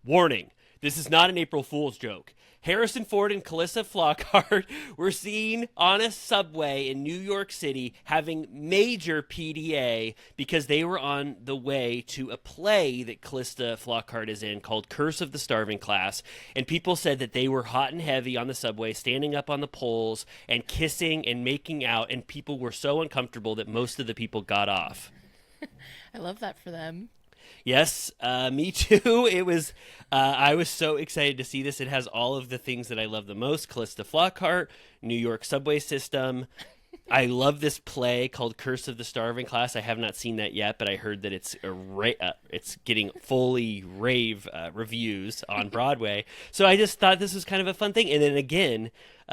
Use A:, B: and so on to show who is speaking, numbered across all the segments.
A: Warning, this is not an April Fool's joke. Harrison Ford and Calista Flockhart were seen on a subway in New York City having major PDA because they were on the way to a play that Calista Flockhart is in called Curse of the Starving Class. And people said that they were hot and heavy on the subway, standing up on the poles and kissing and making out. And people were so uncomfortable that most of the people got off.
B: I love that for them.
A: Yes, me too. It was. I was so excited to see this. It has all of the things that I love the most: Calista Flockhart, New York subway system. I love this play called Curse of the Starving Class. I have not seen that yet, but I heard that it's getting fully rave reviews on Broadway. So I just thought this was kind of a fun thing. And then again,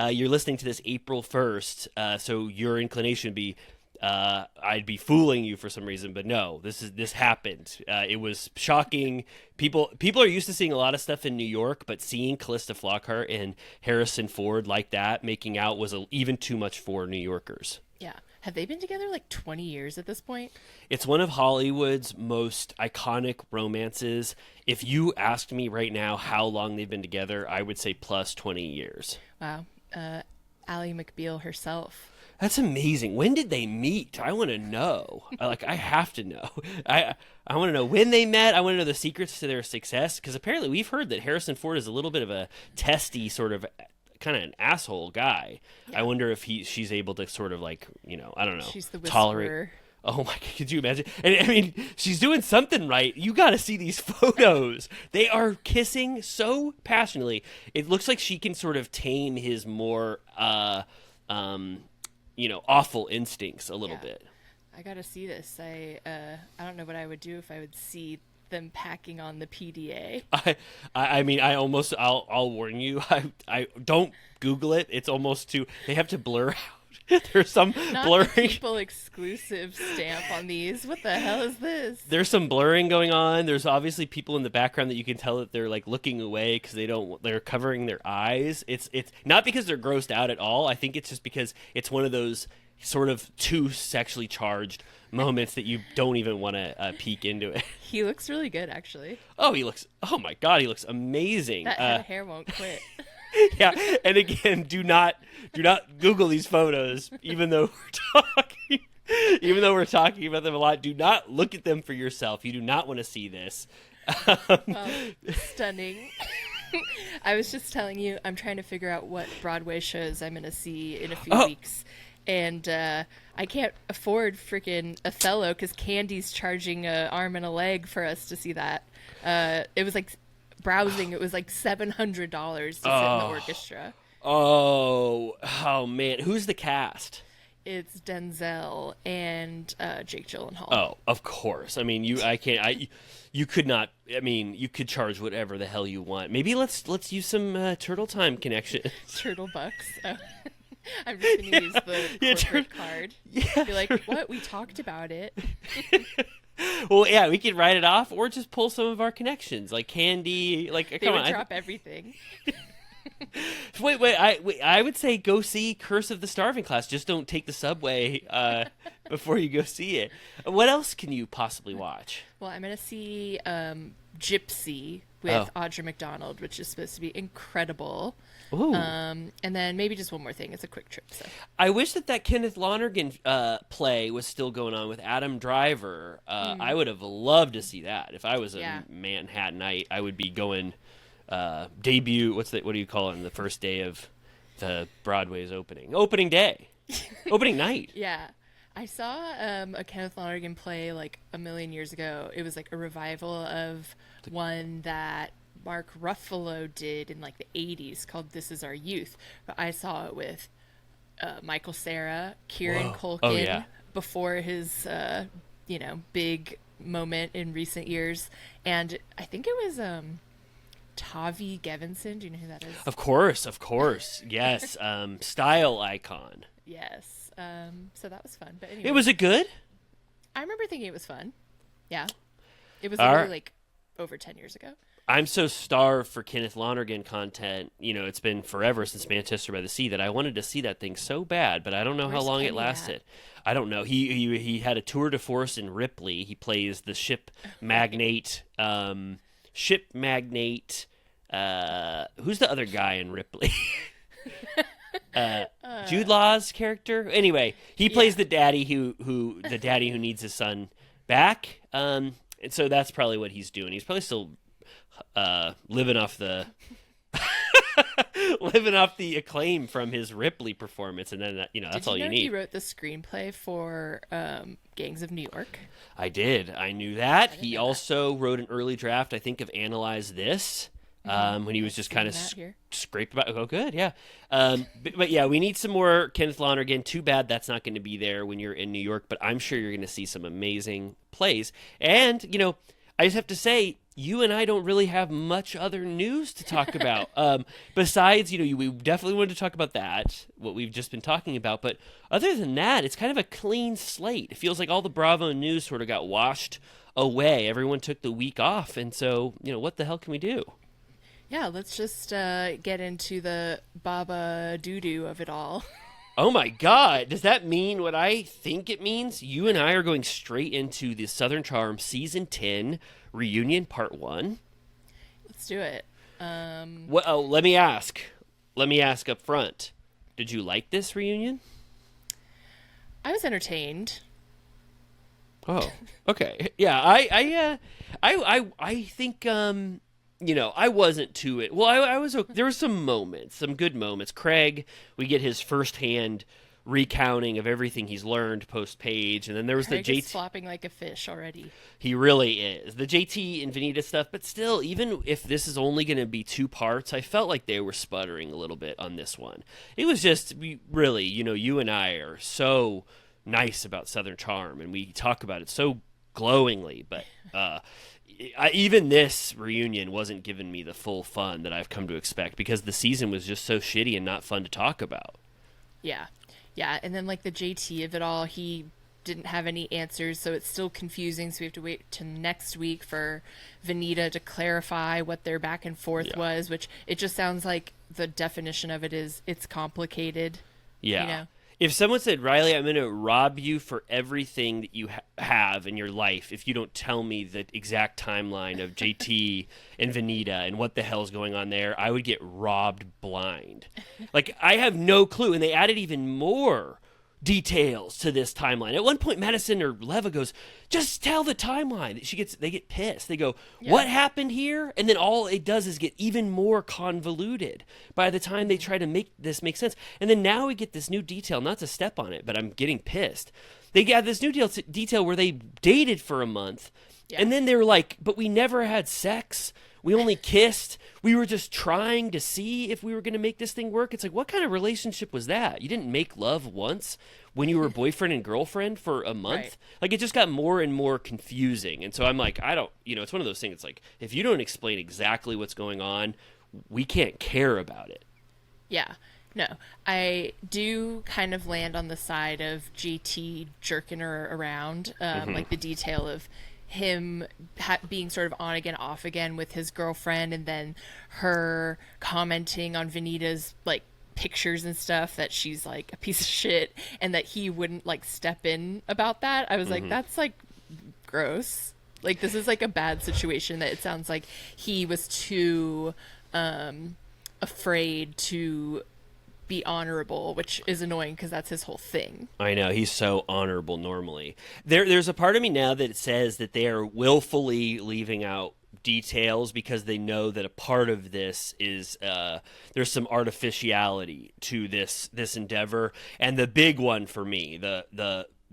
A: you're listening to this April 1st, so your inclination would be, I'd be fooling you for some reason, but no, this happened. It was shocking. People are used to seeing a lot of stuff in New York, but seeing Calista Flockhart and Harrison Ford like that making out was even too much for New Yorkers.
B: Yeah. Have they been together like 20 years at this point?
A: It's one of Hollywood's most iconic romances. If you asked me right now how long they've been together, I would say plus 20 years.
B: Wow. Ally McBeal herself.
A: That's amazing. When did they meet? I want to know. I have to know. I want to know when they met. I want to know the secrets to their success, because apparently we've heard that Harrison Ford is a little bit of a testy, sort of kind of an asshole guy. Yeah. I wonder if she's able to sort of I don't know.
B: She's the whisperer.
A: Tolerate. Oh my God, could you imagine? And I mean, she's doing something right. You got to see these photos. They are kissing so passionately. It looks like she can sort of tame his more awful instincts a little bit.
B: I gotta see this. I don't know what I would do if I would see them packing on the PDA.
A: I'll warn you. I don't Google it. It's almost too. They have to blur out. There's some
B: Not
A: blurring.
B: The people exclusive stamp on these. What the hell is this?
A: There's some blurring going on. There's obviously people in the background that you can tell that they're like looking away because they're covering their eyes. It's not because they're grossed out at all. I think it's just because it's one of those sort of too sexually charged moments that you don't even want to peek into it.
B: He looks really good, actually.
A: Oh my God, he looks amazing.
B: That head of hair won't quit.
A: Yeah, and again, do not Google these photos, even though we're talking about them a lot. Do not look at them for yourself. You do not want to see this.
B: Stunning. I was just telling you, I'm trying to figure out what Broadway shows I'm going to see in a few weeks. And I can't afford freaking Othello because Candy's charging an arm and a leg for us to see that. It was like browsing. It was like $700 to sit in the orchestra.
A: Oh man. Who's the cast?
B: It's Denzel and Jake Gyllenhaal.
A: Oh, of course. I mean, you could not. I mean, you could charge whatever the hell you want. Maybe let's use some Turtle Time connection.
B: Turtle bucks. Oh. I'm just going to use the corporate card. Yeah, be like, what? We talked about it.
A: Well, yeah, we could write it off or just pull some of our connections, like Candy.
B: They would drop everything.
A: Wait! I would say go see Curse of the Starving Class. Just don't take the subway before you go see it. What else can you possibly watch?
B: Well, I'm going to see Gypsy with Audra McDonald, which is supposed to be incredible.
A: Ooh.
B: And then maybe just one more thing. It's a quick trip. So
A: I wish that Kenneth Lonergan play was still going on with Adam Driver. I would have loved to see that. If I was a Manhattanite, I would be going debut. What do you call it? On the first day of the Broadway's opening day, opening night.
B: Yeah. I saw a Kenneth Lonergan play like a million years ago. It was like a revival of one that Mark Ruffalo did in like the 80s called This Is Our Youth. But I saw it with Michael Cera, Kieran Culkin before his big moment in recent years. And I think it was Tavi Gevinson. Do you know who that is?
A: Of course. Yes. Style icon.
B: Yes. So that was fun. But anyway.
A: Was it good?
B: I remember thinking it was fun. Yeah. It was literally like over 10 years ago.
A: I'm so starved for Kenneth Lonergan content. It's been forever since Manchester by the Sea that I wanted to see that thing so bad, but I don't know how long it lasted. I don't know. He had a tour de force in Ripley. He plays the ship magnate ship magnate. Who's the other guy in Ripley? Jude Law's character. Anyway, he plays the daddy who needs his son back. And so that's probably what he's doing. He's probably still living off the acclaim from his Ripley performance, and then that's all you need.
B: He wrote the screenplay for Gangs of New York.
A: I did. I knew that. He also wrote an early draft, I think, of Analyze This. When he was just kind of scraped about. Oh, good, yeah. But yeah, we need some more Kenneth Lonergan. Too bad that's not going to be there when you're in New York, but I'm sure you're going to see some amazing plays. And, I just have to say, you and I don't really have much other news to talk about. Besides, we definitely wanted to talk about that, what we've just been talking about. But other than that, it's kind of a clean slate. It feels like all the Bravo news sort of got washed away. Everyone took the week off. And so, what the hell can we do?
B: Yeah, let's just get into the Baba doo-doo of it all.
A: Oh my God. Does that mean what I think it means? You and I are going straight into the Southern Charm Season 10 Reunion Part 1.
B: Let's do it.
A: Let me ask up front. Did you like this reunion?
B: I was entertained.
A: Oh, okay. Yeah, I think I wasn't to it. Well, I was. There were some moments, some good moments. Craig, we get his firsthand recounting of everything he's learned post-Page, and then there was
B: Craig
A: the JT
B: is flopping like a fish already.
A: He really is. The JT and Venita stuff, but still, even if this is only going to be 2 parts, I felt like they were sputtering a little bit on this one. It was just really, you and I are so nice about Southern Charm, and we talk about it so glowingly, but even this reunion wasn't giving me the full fun that I've come to expect because the season was just so shitty and not fun to talk about.
B: Yeah. Yeah, and then like the JT of it all, he didn't have any answers, so it's still confusing, so we have to wait till next week for Venita to clarify what their back and forth was, which it just sounds like the definition of it is it's complicated.
A: Yeah. If someone said, Riley, I'm going to rob you for everything that you have in your life if you don't tell me the exact timeline of JT and Venita and what the hell's going on there, I would get robbed blind. Like, I have no clue. And they added even more details to this timeline. At one point, Madison or Leva goes, just tell the timeline. They get pissed. They go, what happened here? And then all it does is get even more convoluted by the time they try to make this make sense. And then now we get this new detail, not to step on it, but I'm getting pissed. They got this new detail where they dated for a month. Yeah. And then they were like, but we never had sex. We only kissed. We were just trying to see if we were going to make this thing work. It's like, what kind of relationship was that? You didn't make love once when you were boyfriend and girlfriend for a month? Right. Like, it just got more and more confusing. And so I'm like, it's one of those things. It's like, if you don't explain exactly what's going on, we can't care about it.
B: Yeah. No, I do kind of land on the side of GT jerking her around, like the detail of him being sort of on again, off again with his girlfriend, and then her commenting on Venita's like pictures and stuff that she's like a piece of shit, and that he wouldn't like step in about that. I was like, that's like gross. Like, this is like a bad situation that it sounds like he was too afraid to be honorable, which is annoying because that's his whole thing.
A: I know, he's so honorable normally. There's a part of me now that says that they are willfully leaving out details because they know that a part of this is there's some artificiality to this endeavor. And the big one for me,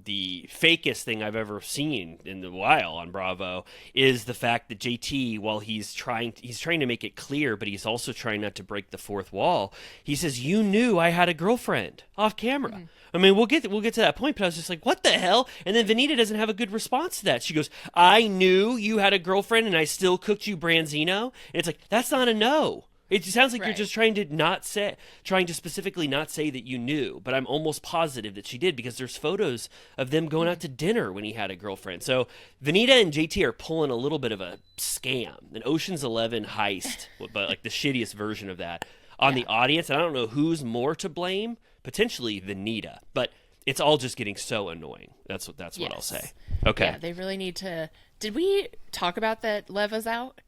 A: the fakest thing I've ever seen in a while on Bravo is the fact that JT, while he's trying to make it clear, but he's also trying not to break the fourth wall. He says, "You knew I had a girlfriend off camera." Mm-hmm. I mean, we'll get to that point, but I was just like, what the hell? And then Venita doesn't have a good response to that. She goes, "I knew you had a girlfriend and I still cooked you branzino." And it's like, that's not a no. It sounds like You're just trying to specifically not say that you knew, but I'm almost positive that she did because there's photos of them going out to dinner when he had a girlfriend. So Venita and JT are pulling a little bit of a scam, an Ocean's 11 heist, but like the shittiest version of that on the audience. And I don't know who's more to blame, potentially Venita, but it's all just getting so annoying. That's what I'll say. Okay.
B: Yeah, they really need to. Did we talk about that Leva's out?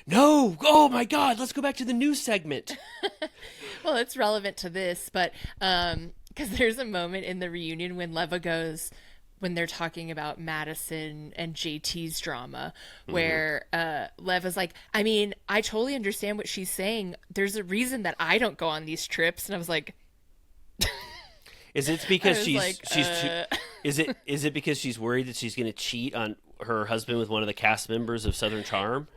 A: No, oh my God, let's go back to the news segment.
B: Well, it's relevant to this, but because there's a moment in the reunion when Leva goes, when they're talking about Madison and JT's drama, where Leva's like, I mean, I totally understand what she's saying. There's a reason that I don't go on these trips. And I was like,
A: is it because is it because she's worried that she's going to cheat on her husband with one of the cast members of Southern Charm?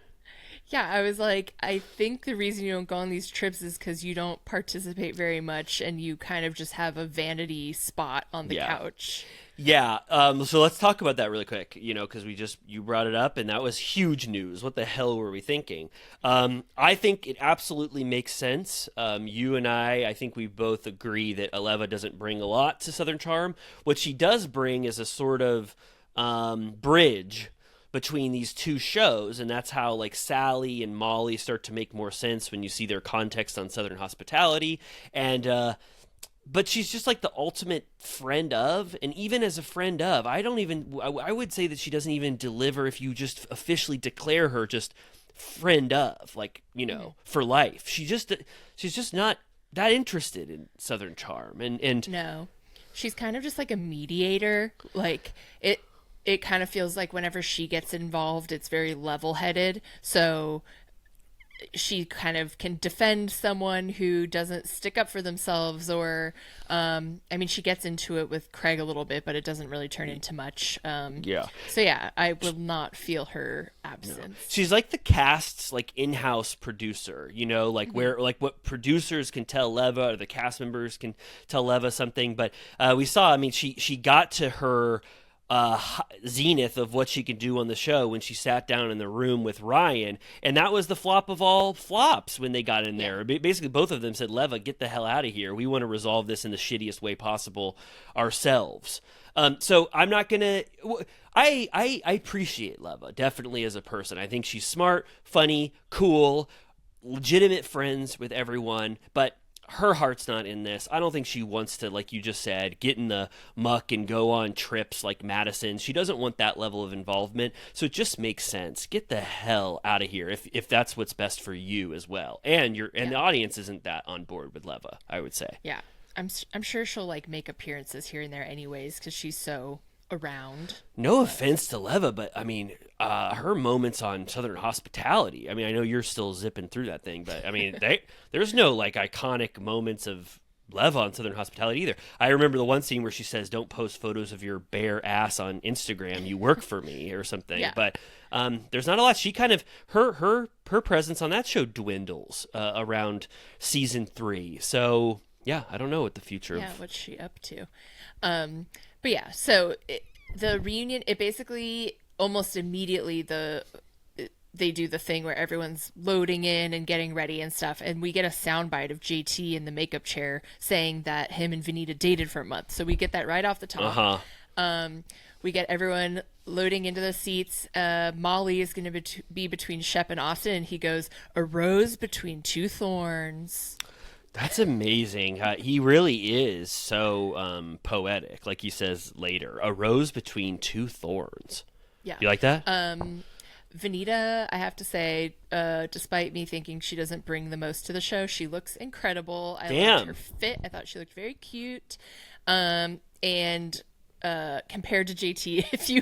B: Yeah, I was like, I think the reason you don't go on these trips is because you don't participate very much and you kind of just have a vanity spot on the couch.
A: Yeah, so let's talk about that really quick, because you brought it up, and that was huge news. What the hell were we thinking? I think it absolutely makes sense. You and I think we both agree that Aleva doesn't bring a lot to Southern Charm. What she does bring is a sort of bridge between these two shows, and that's how like Sally and Molly start to make more sense when you see their context on Southern Hospitality. And but she's just like the ultimate friend of, and even as a friend of, I would say that she doesn't even deliver if you just officially declare her just friend of, like, for life. She's just not that interested in Southern Charm. And
B: no, she's kind of just like a mediator. Like it kind of feels like whenever she gets involved, it's very level-headed. So she kind of can defend someone who doesn't stick up for themselves, or she gets into it with Craig a little bit, but it doesn't really turn into much. So yeah, I will not feel her absence. No.
A: She's like the cast's like in-house producer, where like what producers can tell Leva or the cast members can tell Leva something. But we saw, she got to her zenith of what she could do on the show when she sat down in the room with Ryan, and that was the flop of all flops when they got in there. Basically, both of them said, Leva, get the hell out of here. We want to resolve this in the shittiest way possible ourselves. So I'm not gonna. I appreciate Leva definitely as a person. I think she's smart, funny, cool, legitimate friends with everyone, but her heart's not in this. I don't think she wants to, like you just said, get in the muck and go on trips like Madison. She doesn't want that level of involvement. So it just makes sense. Get the hell out of here if that's what's best for you as well. And the audience isn't that on board with Leva, I would say.
B: Yeah. I'm sure she'll like make appearances here and there anyways because she's so around.
A: No offense to Leva, but her moments on Southern Hospitality, I know you're still zipping through that thing, but there's no like iconic moments of Leva on Southern Hospitality either. I remember the one scene where she says, don't post photos of your bare ass on Instagram, you work for me or something. Yeah. But there's not a lot. She kind of her presence on that show dwindles around season 3. So yeah, I don't know what the future of
B: what's she up to. But yeah, so the reunion, it basically almost immediately they do the thing where everyone's loading in and getting ready and stuff, and we get a soundbite of JT in the makeup chair saying that him and Vanita dated for a month. So we get that right off the top. We get everyone loading into the seats. Molly is going to be between Shep and Austin, and he goes, a rose between two thorns.
A: That's amazing. He really is so poetic, like he says later. A rose between two thorns. Yeah. You like that?
B: Vanita, I have to say, despite me thinking she doesn't bring the most to the show, she looks incredible. I loved her fit. I thought she looked very cute. And compared to JT, if you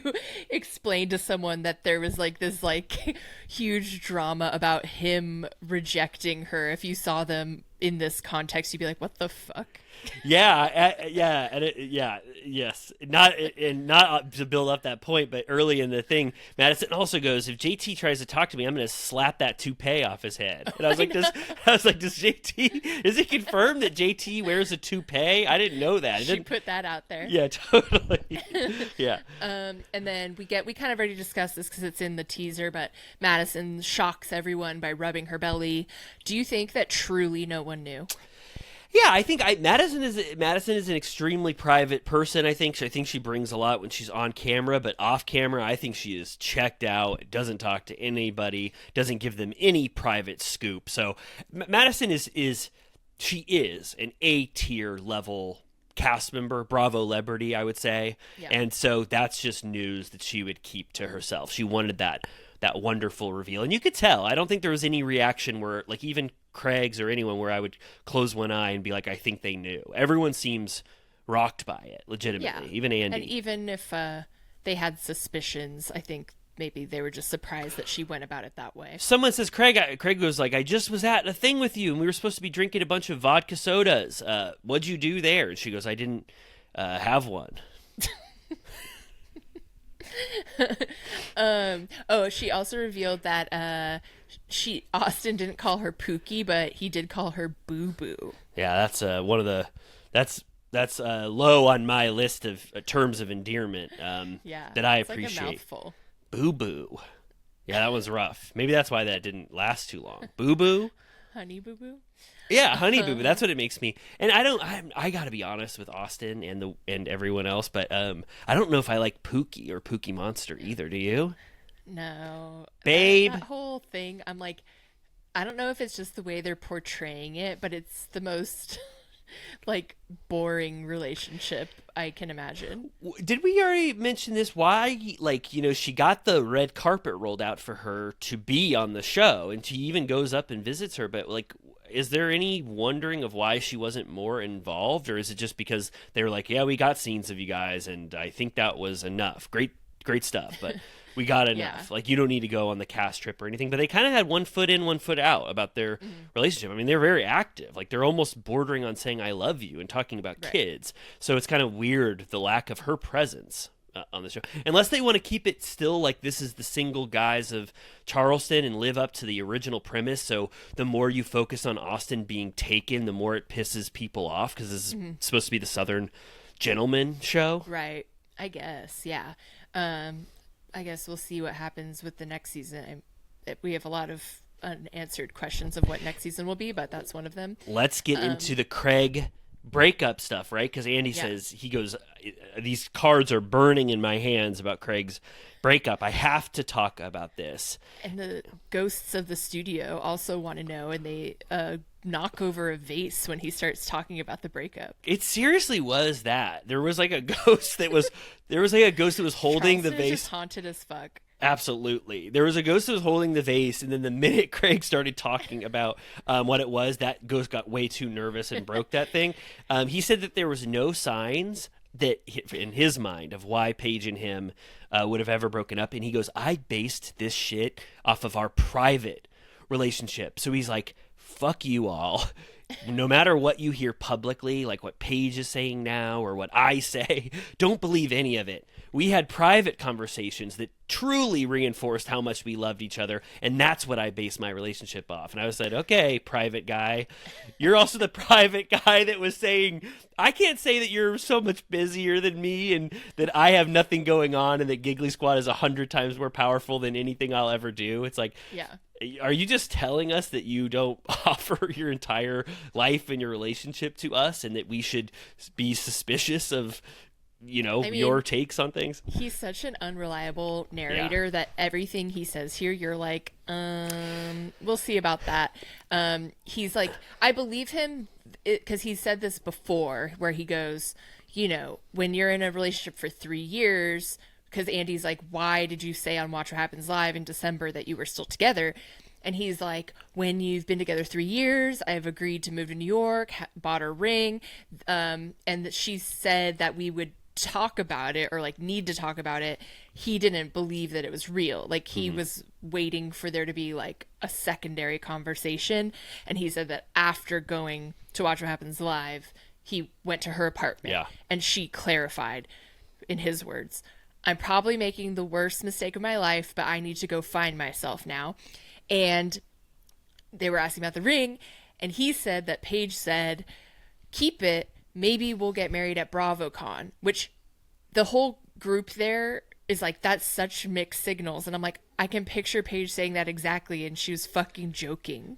B: explain to someone that there was like this like huge drama about him rejecting her, if you saw them in this context, you'd be like, what the fuck? Yes. Not to build up that point, but early in the thing, Madison also goes, if JT tries to talk to me, I'm going to slap that toupee off his head. And I was like, does JT, is it confirmed that JT wears a toupee? I didn't know that. She put that out there.
A: Yeah, totally. Yeah.
B: And then we kind of already discussed this because it's in the teaser, but Madison shocks everyone by rubbing her belly. Do you think that truly no one knew?
A: Yeah, I think Madison is an extremely private person. I think she brings a lot when she's on camera, but off camera, I think she is checked out. Doesn't talk to anybody. Doesn't give them any private scoop. So Madison is an A-tier level cast member, Bravo celebrity, I would say. Yeah. And so that's just news that she would keep to herself. She wanted that that wonderful reveal. And you could tell. I don't think there was any reaction where, like, even Craig's or anyone where I would close one eye and be like, I think they knew. Everyone seems rocked by it, legitimately.
B: Yeah.
A: Even Andy.
B: And even if they had suspicions, I think maybe they were just surprised that she went about it that way.
A: Someone says, Craig goes like, I just was at a thing with you, and we were supposed to be drinking a bunch of vodka sodas. What'd you do there? And she goes, I didn't have one.
B: She also revealed that Austin didn't call her Pookie, but he did call her Boo Boo.
A: Yeah, that's one of the that's low on my list of terms of endearment. That I appreciate.
B: Like a mouthful.
A: Boo Boo. Yeah, that was rough. Maybe that's why that didn't last too long. Boo Boo.
B: Honey Boo Boo.
A: Yeah, Honey Boo Boo. That's what it makes me. And I got to be honest with Austin and everyone else, but I don't know if I like Pookie or Pookie Monster either. Do you?
B: No,
A: babe.
B: That whole thing. I'm like, I don't know if it's just the way they're portraying it, but it's the most like boring relationship I can imagine.
A: Did we already mention this? Why, like, you know, she got the red carpet rolled out for her to be on the show, and she even goes up and visits her, but like, is there any wondering of why she wasn't more involved, or is it just because they were like, yeah, we got scenes of you guys and I think that was enough. Great stuff, but we got enough.
B: Yeah.
A: Like, you don't need to go on the cast trip or anything. But they kind of had 1 foot in, 1 foot out about their relationship. I mean, they're very active. Like, they're almost bordering on saying I love you and talking about kids. So it's kind of weird, the lack of her presence on the show. Unless they want to keep it still like this is the single guise of Charleston and live up to the original premise. So the more you focus on Austin being taken, the more it pisses people off, because this is supposed to be the Southern gentleman show.
B: Right. I guess. Yeah. I guess we'll see what happens with the next season. We have a lot of unanswered questions of what next season will be, but that's one of them.
A: Let's get into the Craig breakup stuff, right? Because Andy says, he goes, these cards are burning in my hands about Craig's breakup. I have to talk about this.
B: And the ghosts of the studio also want to know, and they knock over a vase when he starts talking about the breakup.
A: It seriously was that. There was like a ghost that was holding the
B: Charleston is
A: vase.
B: just haunted as fuck.
A: Absolutely. There was a ghost that was holding the vase, and then the minute Craig started talking about what it was, that ghost got way too nervous and broke that thing. He said that there was no signs that, in his mind, of why Paige and him would have ever broken up. And he goes, I based this shit off of our private relationship. So he's like, fuck you all. No matter what you hear publicly, like what Paige is saying now or what I say, don't believe any of it. We had private conversations that truly reinforced how much we loved each other, and that's what I based my relationship off. And I was like, okay, private guy. You're also the private guy that was saying, I can't say that you're so much busier than me and that I have nothing going on and that Giggly Squad is 100 times more powerful than anything I'll ever do. It's like,
B: yeah.
A: Are you just telling us that you don't offer your entire life and your relationship to us and that we should be suspicious of, your takes on things?
B: He's such an unreliable narrator that everything he says here, you're like, we'll see about that. He's like, I believe him because he said this before where he goes, when you're in a relationship for 3 years, because Andy's like, why did you say on Watch What Happens Live in December that you were still together? And he's like, when you've been together 3 years, I have agreed to move to New York, bought her ring, and that she said that we would talk about it or like need to talk about it. He didn't believe that it was real. Like he was waiting for there to be like a secondary conversation. And he said that after going to Watch What Happens Live, he went to her apartment and she clarified, in his words, I'm probably making the worst mistake of my life, but I need to go find myself now. And they were asking about the ring, and he said that Paige said, keep it, maybe we'll get married at BravoCon, which the whole group there is like, that's such mixed signals. And I'm like, I can picture Paige saying that exactly, and she was fucking joking.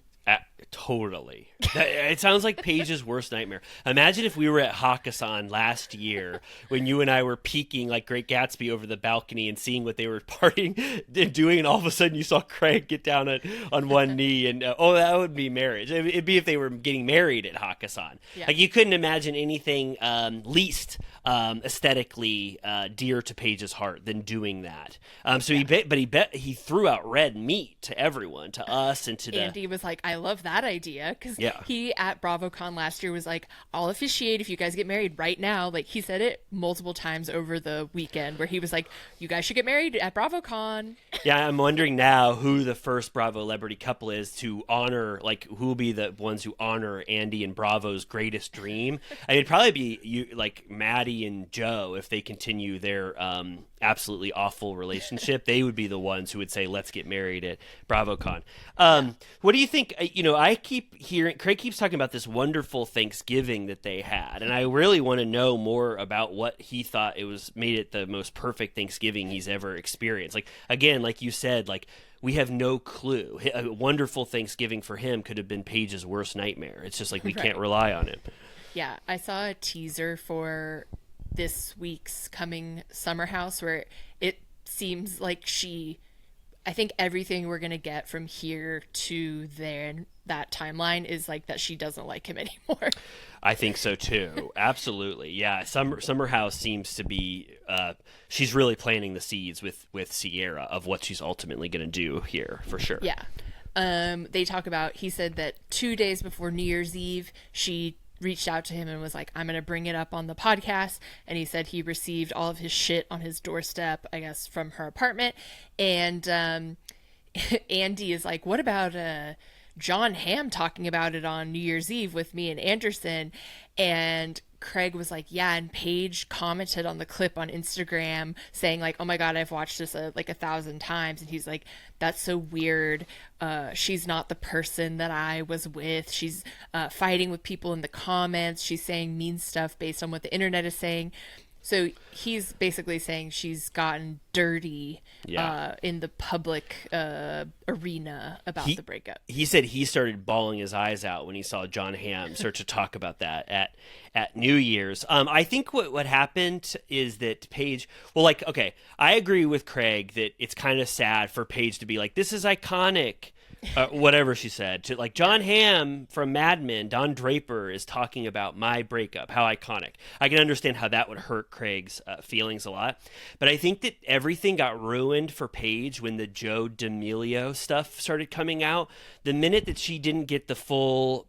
A: Totally. It sounds like Paige's worst nightmare. Imagine if we were at Hakkasan last year when you and I were peeking like Great Gatsby over the balcony and seeing what they were partying and doing, and all of a sudden you saw Craig get down on one knee, and that would be marriage. It'd be if they were getting married at Hakkasan. Yeah. Like, you couldn't imagine anything least aesthetically dear to Paige's heart than doing that. So he threw out red meat to everyone, to us, and to the.
B: Andy was like, I love that idea, because he at BravoCon last year was like, I'll officiate if you guys get married right now. Like, he said it multiple times over the weekend where he was like, you guys should get married at BravoCon.
A: Yeah, I'm wondering now who the first Bravo celebrity couple is to honor, like, who will be the ones who honor Andy and Bravo's greatest dream. I mean, it'd probably be like Maddie and Joe if they continue their absolutely awful relationship. They would be the ones who would say, let's get married at BravoCon. What do you think? I keep hearing, Craig keeps talking about this wonderful Thanksgiving that they had, and I really want to know more about what he thought made it the most perfect Thanksgiving he's ever experienced. Like, again, like you said, like, we have no clue. A wonderful Thanksgiving for him could have been Paige's worst nightmare. It's just like we can't rely on him.
B: Yeah, I saw a teaser for this week's coming Summer House where it seems like I think everything we're going to get from here to there, that timeline is like that she doesn't like him anymore.
A: I think so too. Absolutely. Yeah. Summer House seems to be, she's really planting the seeds with Sierra of what she's ultimately going to do here, for sure.
B: Yeah. They talk about, he said that 2 days before New Year's Eve, she reached out to him and was like, I'm going to bring it up on the podcast. And he said he received all of his shit on his doorstep, I guess, from her apartment. And Andy is like, what about John Hamm talking about it on New Year's Eve with me and Anderson? And Craig was like, yeah, and Paige commented on the clip on Instagram saying like, oh my God, I've watched this like 1,000 times. And he's like, that's so weird. She's not the person that I was with. She's fighting with people in the comments. She's saying mean stuff based on what the internet is saying. So he's basically saying she's gotten dirty in the public arena about the breakup. He
A: said he started bawling his eyes out when he saw John Hamm start to talk about that at New Year's. I think what happened is that Paige, well, like, okay, I agree with Craig that it's kind of sad for Paige to be like, this is iconic. Whatever she said, to like John Hamm from Mad Men, Don Draper is talking about my breakup, how iconic. I can understand how that would hurt Craig's feelings a lot, but I think that everything got ruined for Paige when the Joe D'Amelio stuff started coming out. The minute that she didn't get the full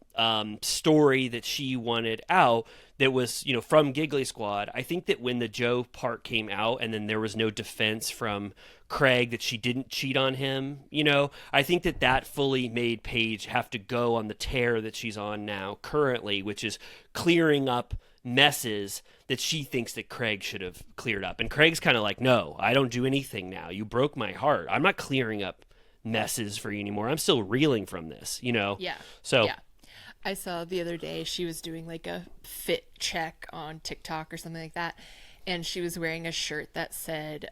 A: story that she wanted out, that was, from Giggly Squad, I think that when the Joe part came out and then there was no defense from Craig that she didn't cheat on him, I think that fully made Paige have to go on the tear that she's on now currently, which is clearing up messes that she thinks that Craig should have cleared up. And Craig's kind of like, no, I don't do anything now. You broke my heart. I'm not clearing up messes for you anymore. I'm still reeling from this,
B: Yeah.
A: So.
B: Yeah. I saw the other day she was doing like a fit check on TikTok or something like that, and she was wearing a shirt that said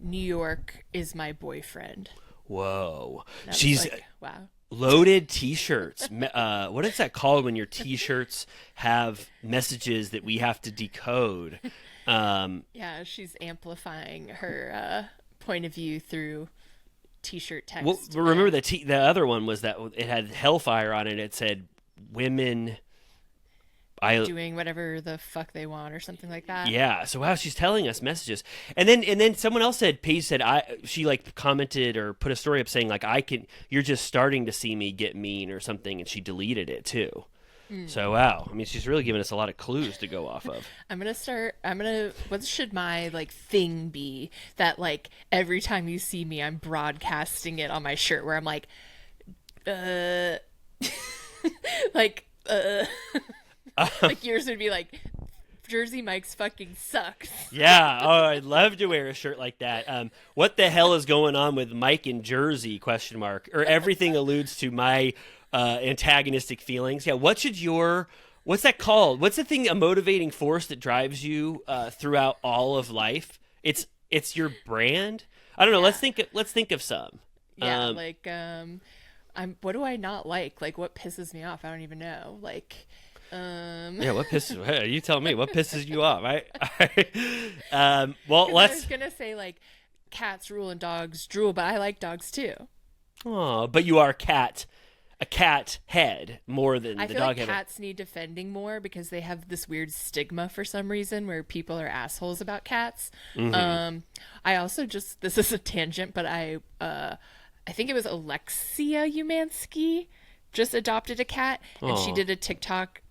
B: New York is my boyfriend.
A: Whoa.
B: She's like, wow.
A: Loaded t-shirts. What is that called when your t-shirts have messages that we have to decode?
B: Yeah, she's amplifying her point of view through t-shirt text.
A: Well, remember the other one was that it had hellfire on it. It said women
B: doing whatever the fuck they want or something like that.
A: Yeah. So wow, she's telling us messages. And then someone else said, Paige said, she like commented or put a story up saying like, you're just starting to see me get mean or something. And she deleted it too. So wow. I mean, she's really giving us a lot of clues to go off of.
B: What should my like thing be that like every time you see me, I'm broadcasting it on my shirt where I'm like, like yours would be like, Jersey Mike's fucking sucks.
A: Yeah. Oh, I'd love to wear a shirt like that. What the hell is going on with Mike in Jersey? ? Or everything alludes to my antagonistic feelings. Yeah. What's that called? What's the thing, a motivating force that drives you throughout all of life? It's your brand. I don't know.
B: Yeah.
A: Let's think of some.
B: Yeah. What do I not like? Like, what pisses me off? I don't even know. Like,
A: yeah, what pisses? Hey, you tell me what pisses you off. I
B: was gonna say like, cats rule and dogs drool, but I like dogs too.
A: Oh, but you are cat a cat head more than
B: I
A: the
B: feel
A: dog
B: like
A: head.
B: cats need defending more because they have this weird stigma for some reason where people are assholes about cats. I also just, this is a tangent, but I think it was Alexia Umansky just adopted a cat, and she did a TikTok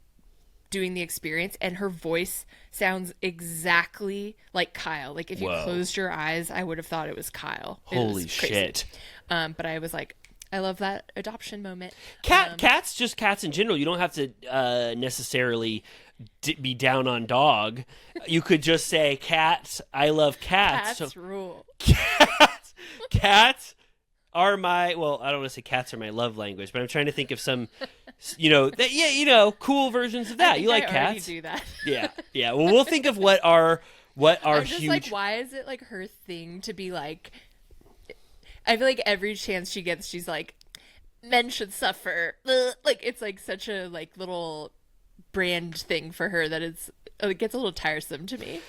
B: doing the experience, and her voice sounds exactly like Kyle. Like if you closed your eyes, I would have thought it was Kyle.
A: Holy shit.
B: But I was like, I love that adoption moment.
A: Cats, just cats in general. You don't have to necessarily be down on dog. You could just say cats. I love cats.
B: Cats rule.
A: Cats are my, well, I don't want to say cats are my love language, but I'm trying to think of some, cool versions of that. You like cats?
B: Do that.
A: Yeah. Well, we'll think of what our
B: I'm just
A: huge.
B: like, why is it like her thing to be like? I feel like every chance she gets, she's like, men should suffer. Like it's like such a like little brand thing for her that it gets a little tiresome to me.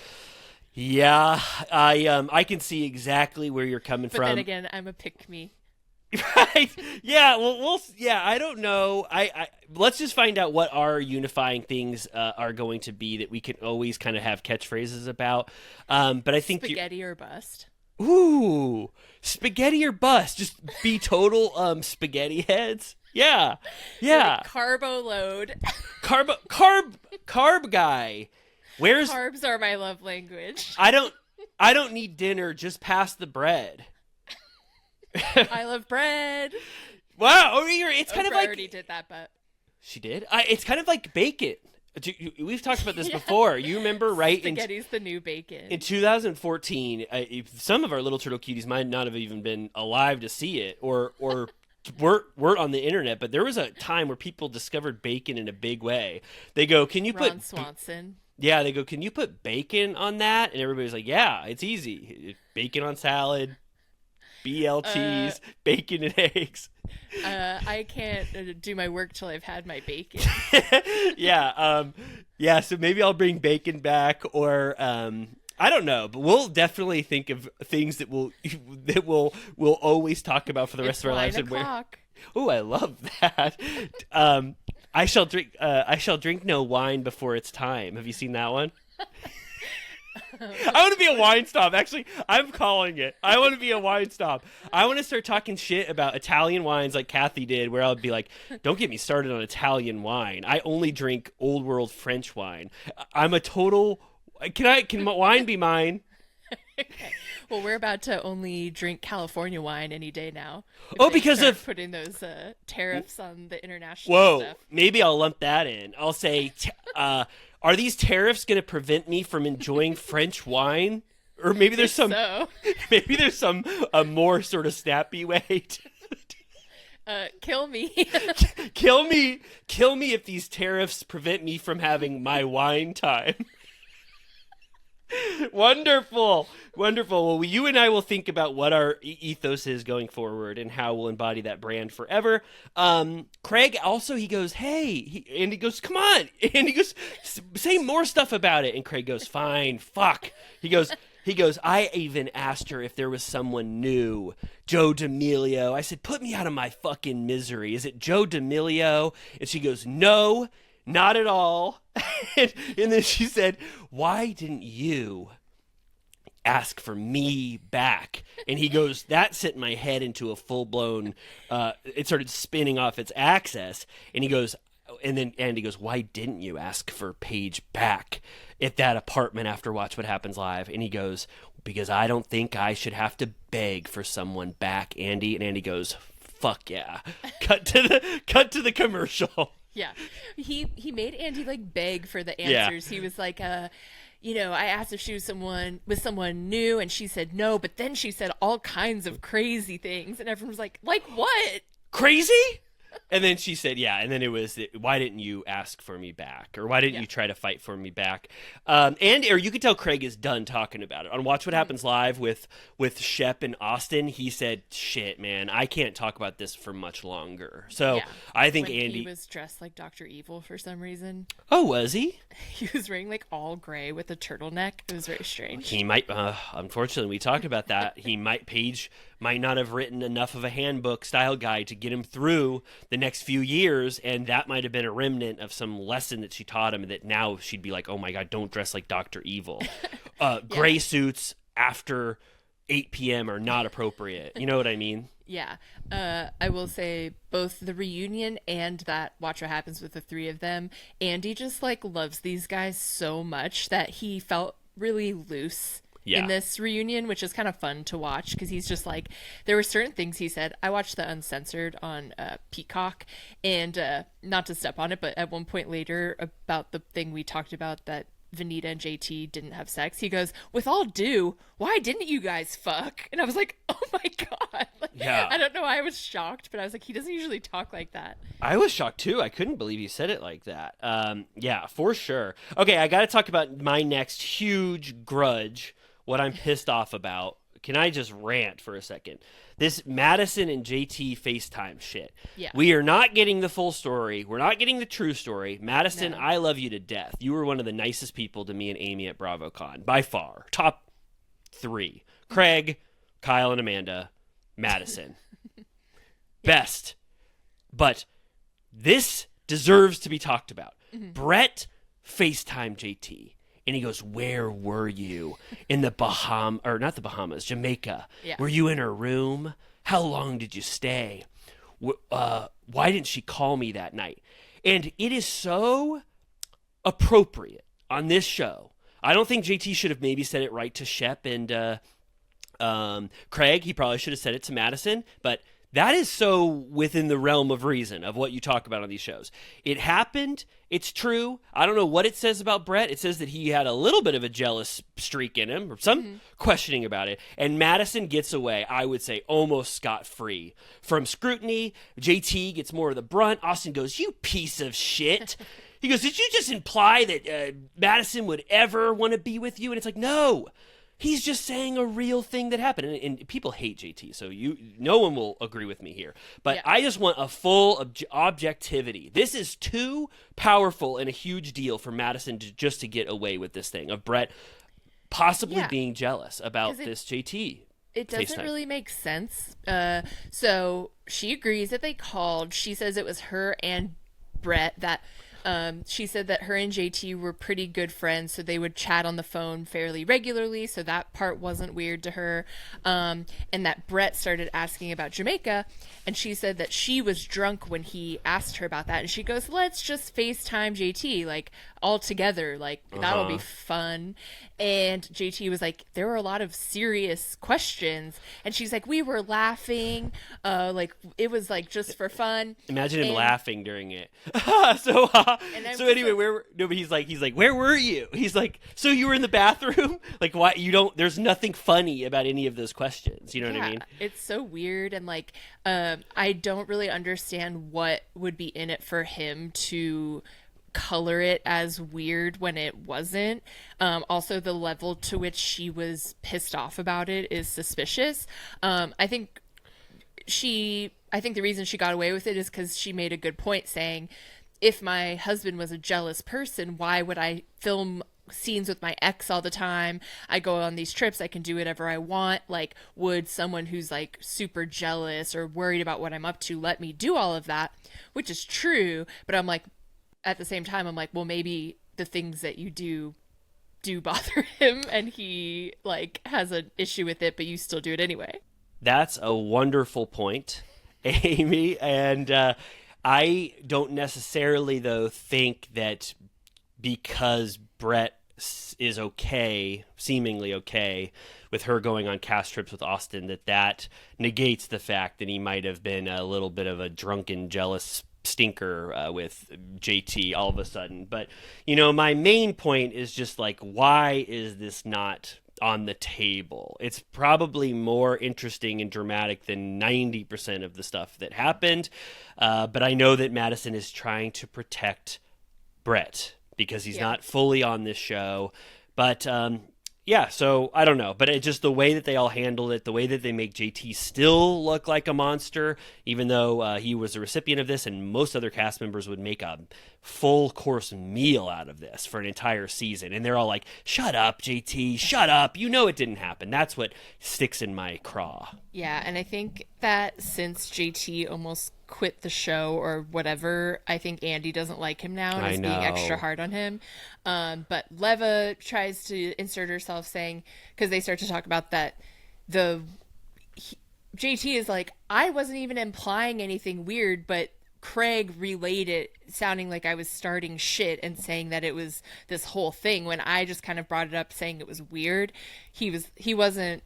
A: Yeah, I can see exactly where you're coming from.
B: But then again, I'm a pick-me.
A: Right? Yeah. Well, I don't know. I let's just find out what our unifying things are going to be that we can always kind of have catchphrases about. But I think
B: spaghetti or bust.
A: Ooh, spaghetti or bust. Just be total spaghetti heads. Yeah.
B: Like carbo load.
A: Carb guy. Where's
B: carbs are my love language.
A: I don't need dinner, just pass the bread.
B: I love bread.
A: Wow, it's kind of like
B: I already did that, but
A: she did. It's kind of like bacon. We've talked about this before. You remember, right?
B: Spaghetti's the new bacon.
A: In 2014, some of our little turtle cuties might not have even been alive to see it, or weren't on the internet. But there was a time where people discovered bacon in a big way. They go, "Can you
B: Ron
A: put
B: Swanson?"
A: Yeah, they go, "Can you put bacon on that?" And everybody's like, "Yeah, it's easy. Bacon on salad, BL cheese, bacon and eggs."
B: I can't do my work till I've had my bacon.
A: Yeah. So maybe I'll bring bacon back, or I don't know, but we'll definitely think of things that we'll always talk about for the rest of our lives. Oh, I love that. I shall drink no wine before it's time. Have you seen that one? I want to be a wine stop. Actually, I'm calling it. I want to be a wine stop. I want to start talking shit about Italian wines like Kathy did, where I'll be like, don't get me started on Italian wine. I only drink old world French wine. I'm a total... Can wine be mine?
B: Okay. Well, we're about to only drink California wine any day now.
A: Because of
B: putting those tariffs on the international stuff.
A: Maybe I'll lump that in. I'll say... are these tariffs going to prevent me from enjoying French wine? Or maybe there's some, maybe there's some more sort of snappy way to...
B: Kill me.
A: Kill me if these tariffs prevent me from having my wine time. Wonderful. Well, you and I will think about what our ethos is going forward and how we'll embody that brand forever. Craig also, he goes, hey, and he goes, come on. And he goes, say more stuff about it. And Craig goes, fine, fuck. He goes, I even asked her if there was someone new. Joe D'Amelio. I said, put me out of my fucking misery. Is it Joe D'Amelio? And she goes, no, not at all. And then she said, why didn't you ask for me back? And he goes, that sent my head into a full-blown, it started spinning off its axis. And he goes, and then Andy goes, why didn't you ask for Paige back at that apartment after Watch What Happens Live? And he goes, because I don't think I should have to beg for someone back, Andy. And Andy goes, fuck yeah. Cut to the commercial.
B: Yeah. He made Andy like beg for the answers. Yeah. He was like, I asked if she was someone new, and she said no, but then she said all kinds of crazy things, and everyone was like what? Crazy?
A: And then she said, yeah, and then it was, why didn't you ask for me back? Or why didn't you try to fight for me back? Or you could tell Craig is done talking about it. On Watch What Happens Live with Shep and Austin, he said, shit, man, I can't talk about this for much longer. So I think Andy...
B: He was dressed like Dr. Evil for some reason.
A: Oh, was he?
B: He was wearing like all gray with a turtleneck. It was very strange.
A: He might, unfortunately, we talked about that. Paige might not have written enough of a handbook style guide to get him through the next few years, and that might have been a remnant of some lesson that she taught him that now she'd be like, oh my God, don't dress like Dr. Evil. Gray suits after 8 p.m. are not appropriate. You know what I mean?
B: Yeah. I will say both the reunion and that Watch What Happens with the three of them, Andy just like loves these guys so much that he felt really loose in this reunion, which is kind of fun to watch because he's just like, there were certain things he said. I watched the Uncensored on Peacock, and not to step on it, but at one point later about the thing we talked about that Vanita and JT didn't have sex, he goes, with all due, why didn't you guys fuck? And I was like, oh my God. Like, I don't know why I was shocked, but I was like, he doesn't usually talk like that.
A: I was shocked too. I couldn't believe he said it like that. Yeah, for sure. Okay, I got to talk about my next huge grudge, what I'm pissed off about. Can I just rant for a second? This Madison and JT FaceTime shit.
B: Yeah.
A: We are not getting the full story. We're not getting the true story. Madison, I love you to death. You were one of the nicest people to me and Amy at BravoCon. By far. Top 3. Craig, Kyle, and Amanda. Madison. Best. But this deserves to be talked about. Bret FaceTime JT. And he goes, where were you? In the not the Bahamas, Jamaica.
B: Yeah.
A: Were you in her room? How long did you stay? Why didn't she call me that night? And it is so appropriate on this show. I don't think JT should have maybe said it right to Shep and Craig. He probably should have said it to Madison. But that is so within the realm of reason of what you talk about on these shows. It happened. It's true. I don't know what it says about Bret. It says that he had a little bit of a jealous streak in him or some questioning about it. And Madison gets away, I would say, almost scot-free from scrutiny. JT gets more of the brunt. Austin goes, you piece of shit. He goes, did you just imply that Madison would ever want to be with you? And it's like, no. He's just saying a real thing that happened. And people hate JT, so no one will agree with me here. But I just want a full objectivity. This is too powerful and a huge deal for Madison to get away with this thing of Bret possibly being jealous about this JT.
B: It doesn't really make sense. So she agrees that they called. She says it was her and Bret that... she said that her and JT were pretty good friends, so they would chat on the phone fairly regularly, so that part wasn't weird to her. And that Bret started asking about Jamaica, and she said that she was drunk when he asked her about that, and she goes, let's just FaceTime JT, like, all together, like, that'll be fun. And JT was like, there were a lot of serious questions, and she's like, we were laughing, like, it was, like, just for fun.
A: Imagine him laughing during it. So anyway, but he's like, where were you? He's like, so you were in the bathroom? Like, why there's nothing funny about any of those questions. You know what I mean?
B: It's so weird. And like, I don't really understand what would be in it for him to color it as weird when it wasn't. Also, the level to which she was pissed off about it is suspicious. I think the reason she got away with it is because she made a good point saying, if my husband was a jealous person, why would I film scenes with my ex all the time? I go on these trips, I can do whatever I want. Like, would someone who's like super jealous or worried about what I'm up to let me do all of that? Which is true, but I'm like, at the same time, I'm like, well, maybe the things that you do bother him and he like has an issue with it, but you still do it anyway.
A: That's a wonderful point, Amy. And I don't necessarily, though, think that because Bret is seemingly okay, with her going on cast trips with Austin, that negates the fact that he might have been a little bit of a drunken, jealous stinker with JT all of a sudden. But, my main point is just like, why is this not on the table? It's probably more interesting and dramatic than 90% of the stuff that happened. But I know that Madison is trying to protect Bret because he's not fully on this show. But Yeah, so I don't know, but it just the way that they all handled it, the way that they make JT still look like a monster, even though he was a recipient of this, and most other cast members would make a full course meal out of this for an entire season, and they're all like, "Shut up, JT! Shut up! You know it didn't happen." That's what sticks in my craw.
B: Yeah, and I think that since JT almost quit the show or whatever, I think Andy doesn't like him now and is being extra hard on him. But Leva tries to insert herself saying, because they start to talk about that JT is like, I wasn't even implying anything weird, but Craig relayed it sounding like I was starting shit and saying that it was this whole thing when I just kind of brought it up saying it was weird. He wasn't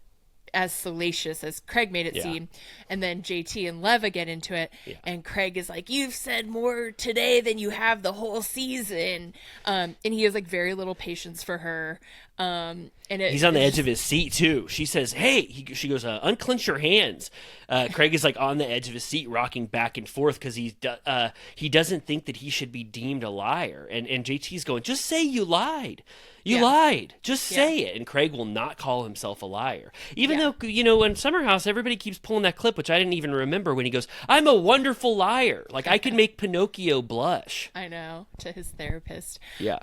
B: as salacious as Craig made it seem. And then JT and Leva get into it, and Craig is like, "You've said more today than you have the whole season." And he has like very little patience for her. And
A: he's on the edge of his seat too. She says, "Hey," she goes, "Unclench your hands." Craig is like on the edge of his seat, rocking back and forth because he doesn't think that he should be deemed a liar. And JT's going, "Just say you lied. You lied. Just say it." And Craig will not call himself a liar. Even though, in Summer House, everybody keeps pulling that clip, which I didn't even remember, when he goes, "I'm a wonderful liar. Like, I could make Pinocchio blush."
B: I know, to his therapist.
A: Yeah.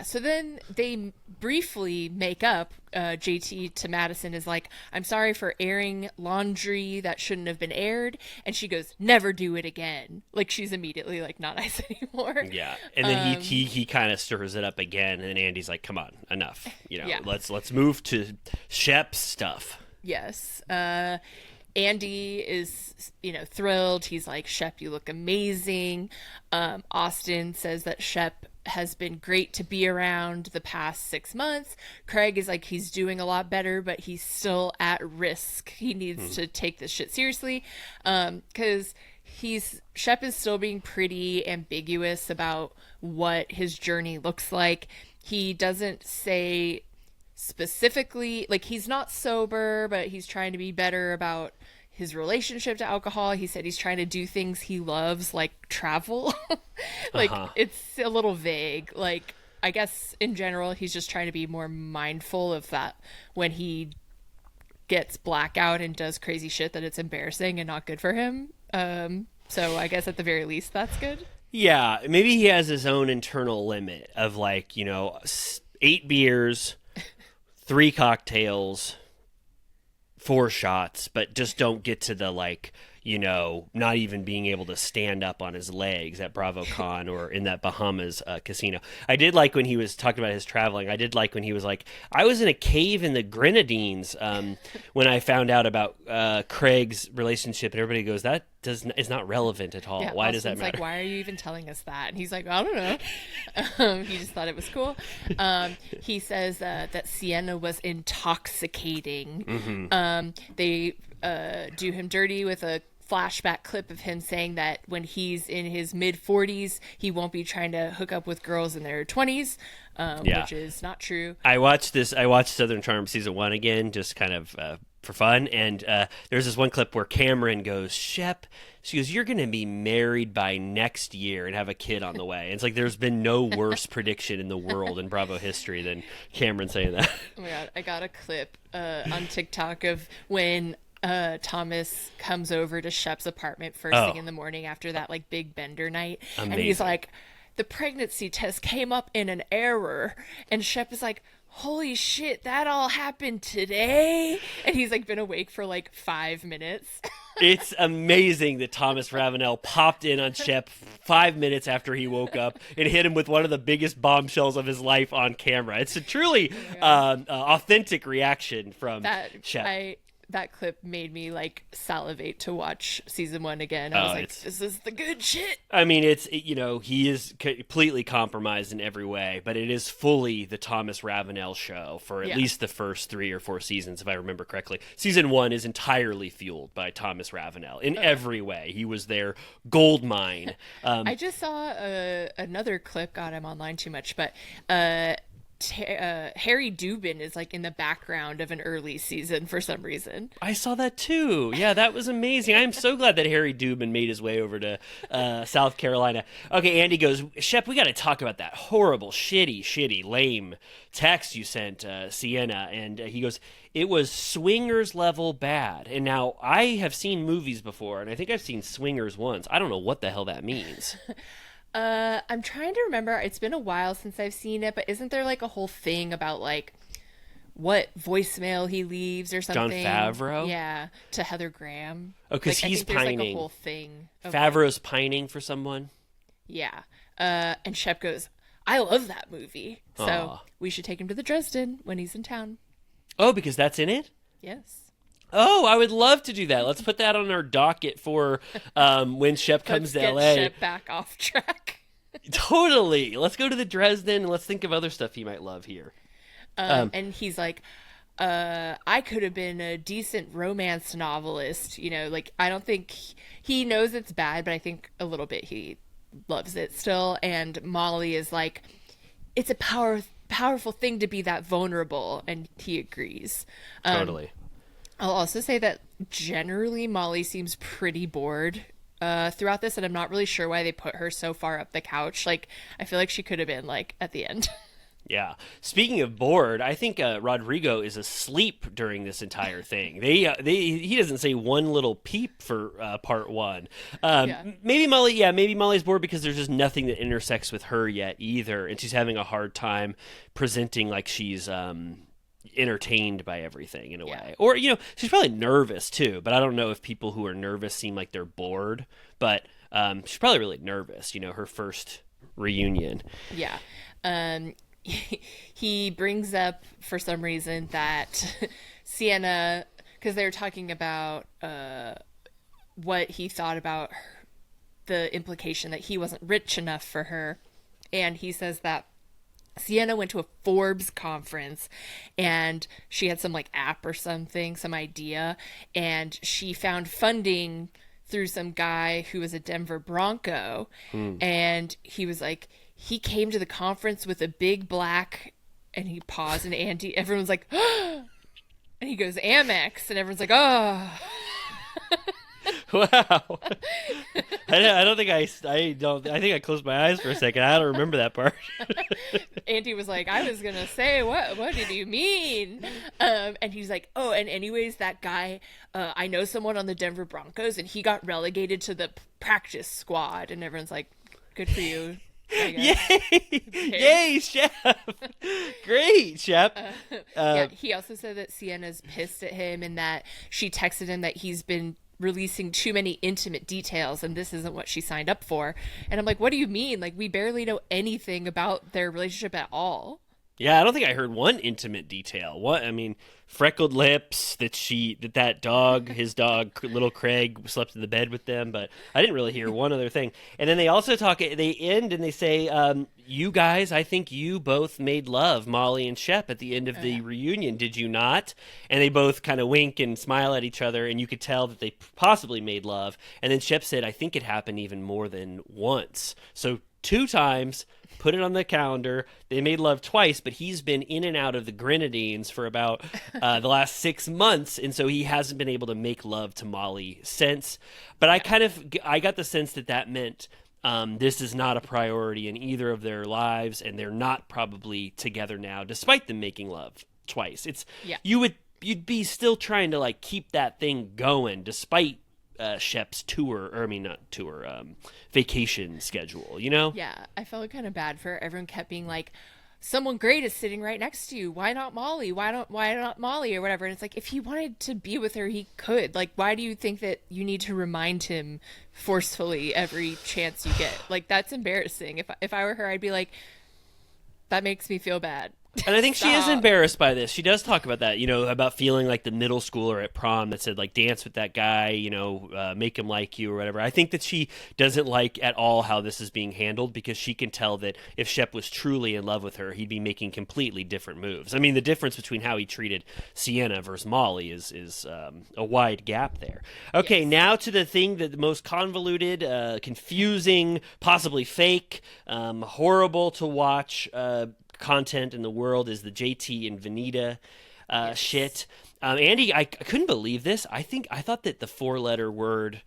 B: So then they briefly make up. JT to Madison is like, "I'm sorry for airing laundry that shouldn't have been aired." And she goes, "Never do it again." Like, she's immediately like not nice anymore.
A: Yeah. And then he kind of stirs it up again, and then Andy's like, "Come on, enough. Let's move to Shep's stuff."
B: Yes. Andy is, thrilled. He's like, "Shep, you look amazing." Austin says that Shep has been great to be around the past 6 months. Craig is like, he's doing a lot better, but he's still at risk. He needs to take this shit seriously. Because Shep is still being pretty ambiguous about what his journey looks like. He doesn't say specifically, like, he's not sober, but he's trying to be better about his relationship to alcohol. He said he's trying to do things he loves, like travel. It's a little vague. Like, I guess in general, he's just trying to be more mindful of that when he gets blackout and does crazy shit, that it's embarrassing and not good for him. So I guess at the very least, that's good.
A: Yeah, maybe he has his own internal limit of 8 beers, 3 cocktails, 4 shots, but just don't get to the not even being able to stand up on his legs at BravoCon or in that Bahamas casino. I did like when he was talking about his traveling. I did like when he was like, "I was in a cave in the Grenadines when I found out about Craig's relationship," and everybody goes, "That is not relevant at all.
B: Yeah,
A: why
B: Austin's
A: does that matter?"
B: Like, "Why are you even telling us that?" And he's like, "I don't know." He just thought it was cool. He says that Sienna was intoxicating. They do him dirty with a flashback clip of him saying that when he's in his mid-40s, he won't be trying to hook up with girls in their 20s, which is not true.
A: I watched Southern Charm season 1 again, just kind of for fun, and there's this one clip where Cameron goes, "Shep," she goes, "you're going to be married by next year and have a kid on the way." And it's like, there's been no worse prediction in the world in Bravo history than Cameron saying that.
B: Oh my God, I got a clip on TikTok of when Thomas comes over to Shep's apartment first thing in the morning after that big bender night.
A: Amazing.
B: And he's like, "The pregnancy test came up in an error." And Shep is like, "Holy shit, that all happened today?" And he's been awake for 5 minutes.
A: It's amazing that Thomas Ravenel popped in on Shep 5 minutes after he woke up and hit him with one of the biggest bombshells of his life on camera. It's a truly authentic reaction from Shep.
B: That clip made me salivate to watch season 1 again. I was like, "This is the good shit."
A: I mean, he is completely compromised in every way, but it is fully the Thomas Ravenel show for at least the first 3 or 4 seasons, if I remember correctly. Season 1 is entirely fueled by Thomas Ravenel in every way. He was their gold mine.
B: I just saw another clip. God, I'm online too much, but Harry Dubin is like in the background of an early season for some reason.
A: I saw that too. Yeah, that was amazing. I'm so glad that Harry Dubin made his way over to South Carolina. Okay, Andy goes, Shep, we got to talk about that horrible, shitty, lame text you sent Sienna. And he goes, it was swingers level bad. And now I have seen movies before, and I think I've seen swingers once. I don't know what the hell that means.
B: I'm trying to remember. It's been a while since I've seen it, but isn't there like a whole thing about like what voicemail he leaves or something?
A: Jon Favreau?
B: Yeah, to Heather Graham.
A: Oh, because
B: like,
A: he's
B: I think there's,
A: pining.
B: like a whole thing.
A: Favreau's pining for someone?
B: Yeah. And Shep goes, I love that movie. So
A: Aw.
B: we should take him to the Dresden when he's in town.
A: Oh, because that's in it?
B: Yes.
A: Oh, I would love to do that. Let's put that on our docket for when Shep comes to LA.
B: Let's get Shep back off track.
A: Totally. Let's go to the Dresden and let's think of other stuff he might love here.
B: And he's like, I could have been a decent romance novelist. You know, like, I don't think he knows it's bad, but I think a little bit he loves it still. And Molly is like, it's a powerful thing to be that vulnerable. And he agrees.
A: Totally.
B: I'll also say that generally Molly seems pretty bored throughout this, and I'm not really sure why they put her so far up the couch. Like, I feel like she could have been, like, at the end.
A: Yeah. Speaking of bored, I think Rodrigo is asleep during this entire thing. He doesn't say one little peep for part one. Maybe Molly's bored because there's just nothing that intersects with her yet either, and she's having a hard time presenting like she's entertained by everything in a way. Or, you know, she's probably nervous too, but I don't know if people who are nervous seem like they're bored, but she's probably really nervous, you know, her first reunion.
B: Yeah. He brings up for some reason that Sienna, because they were talking about what he thought about the implication that he wasn't rich enough for her, and he says that Sienna went to a Forbes conference and she had some like app or something, some idea, and she found funding through some guy who was a Denver Bronco. And he was like, he came to the conference with a big black, and he paused, and everyone's like, and he goes, Amex, and everyone's like, oh.
A: Wow. I think I closed my eyes for a second. I don't remember that part.
B: Andy was like, I was gonna say, what did you mean? And he's like, oh, and anyways, that guy, I know someone on the Denver Broncos, and he got relegated to the practice squad. And everyone's like, good for you.
A: Yay, Shep. Great, Shep.
B: He also said that Sienna's pissed at him and that she texted him that he's been releasing too many intimate details and this isn't what she signed up for. And I'm like, what do you mean? Like, we barely know anything about their relationship at all.
A: Yeah, I don't think I heard one intimate detail. Freckled lips, that dog, his dog, little Craig, slept in the bed with them, but I didn't really hear one other thing. And then they also they end and they say, you guys, I think you both made love, Molly and Shep, at the end of the reunion, did you not? And they both kind of wink and smile at each other, and you could tell that they possibly made love. And then Shep said, I think it happened even more than once. So 2 times. Put it on the calendar. They made love twice, but he's been in and out of the Grenadines for about the last 6 months, and so he hasn't been able to make love to Molly since. But I got the sense that meant this is not a priority in either of their lives, and they're not probably together now, despite them making love twice. You'd be still trying to like keep that thing going, despite Shep's vacation schedule, you know?
B: Yeah, I felt kind of bad for her. Everyone kept being like, someone great is sitting right next to you. Why not Molly? Why not Molly or whatever? And it's like, if he wanted to be with her, he could. Like, why do you think that you need to remind him forcefully every chance you get? Like, that's embarrassing. If I were her, I'd be like, that makes me feel bad.
A: And I think she is embarrassed by this. She does talk about that, you know, about feeling like the middle schooler at prom that said, like, dance with that guy, you know, make him like you or whatever. I think that she doesn't like at all how this is being handled because she can tell that if Shep was truly in love with her, he'd be making completely different moves. I mean, the difference between how he treated Sienna versus Molly is a wide gap there. Okay, yes. Now to the thing that the most convoluted, confusing, possibly fake, horrible to watch content in the world is the JT and Venita shit. Andy, I couldn't believe this. I thought that the 4-letter word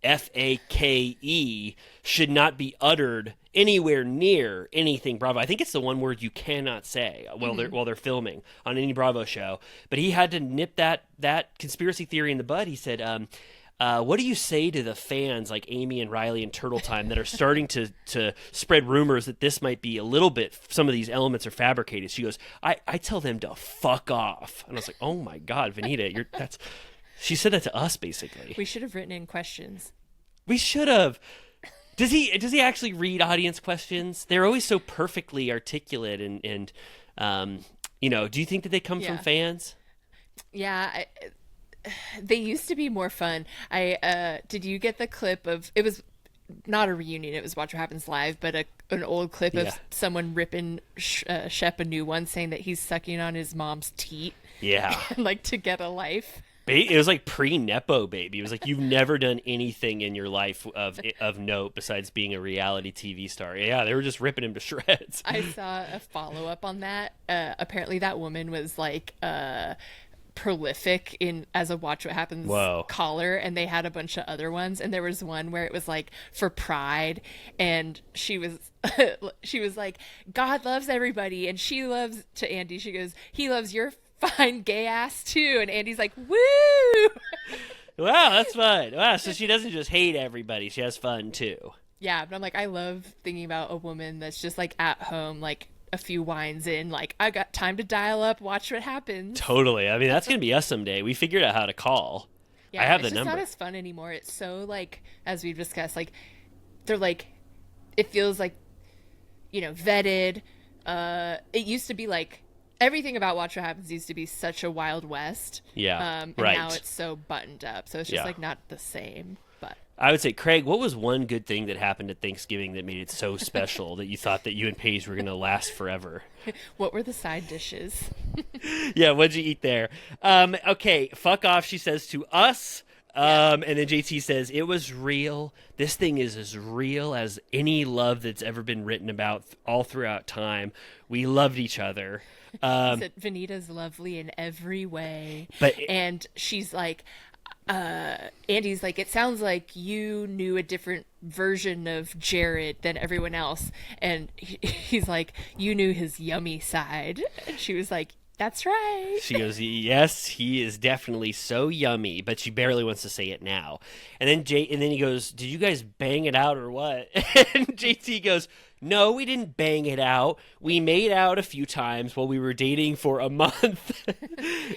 A: FAKE should not be uttered anywhere near anything Bravo. I think it's the one word you cannot say while they're filming on any Bravo show. But he had to nip that conspiracy theory in the bud. He said, what do you say to the fans like Amy and Riley and Turtle Time that are starting to spread rumors that this might be a little bit, some of these elements are fabricated? She goes, I tell them to fuck off. And I was like, oh my God, Venita, she said that to us basically.
B: We should have written in questions.
A: We should have. Does he actually read audience questions? They're always so perfectly articulate and do you think that they come from fans?
B: Yeah, they used to be more fun. Did you get the clip of, it was not a reunion, it was Watch What Happens Live, but an old clip of someone ripping Shep a new one saying that he's sucking on his mom's teat.
A: Yeah.
B: Like to get a life.
A: It was like pre-Nepo baby. It was like you've never done anything in your life of note besides being a reality TV star. Yeah, they were just ripping him to shreds.
B: I saw a follow-up on that. Apparently that woman was like prolific as a Watch What Happens caller, and they had a bunch of other ones, and there was one where it was like for Pride, and she was like, God loves everybody, and she loves, to Andy, she goes, he loves your fine gay ass too, and Andy's like, woo.
A: Wow, that's fun. Wow, so she doesn't just hate everybody, she has fun too.
B: Yeah, but I'm like, I love thinking about a woman that's just like at home, like a few wines in, like, I got time to dial up, watch what happens.
A: Totally. I mean, that's gonna be us someday. We figured out how to call.
B: Yeah,
A: I have the number.
B: It's not as fun anymore. It's so, like, as we've discussed, like, they're like, it feels like, vetted. It used to be like, everything about Watch What Happens used to be such a Wild West.
A: Yeah,
B: and now it's so buttoned up. So it's just like not the same. But
A: I would say, Craig, what was one good thing that happened at Thanksgiving that made it so special that you thought that you and Paige were going to last forever?
B: What were the side dishes?
A: Yeah, what'd you eat there? Okay, fuck off, she says to us. And then JT says, it was real. This thing is as real as any love that's ever been written about all throughout time. We loved each other.
B: He said, Venita's lovely in every way. And she's like, Andy's like, it sounds like you knew a different version of Jared than everyone else. And he's like, you knew his yummy side. And she was like, that's right.
A: She goes, yes, he is definitely so yummy, but she barely wants to say it now. And then he goes, did you guys bang it out or what? And JT goes, no, we didn't bang it out. We made out a few times while we were dating for a month.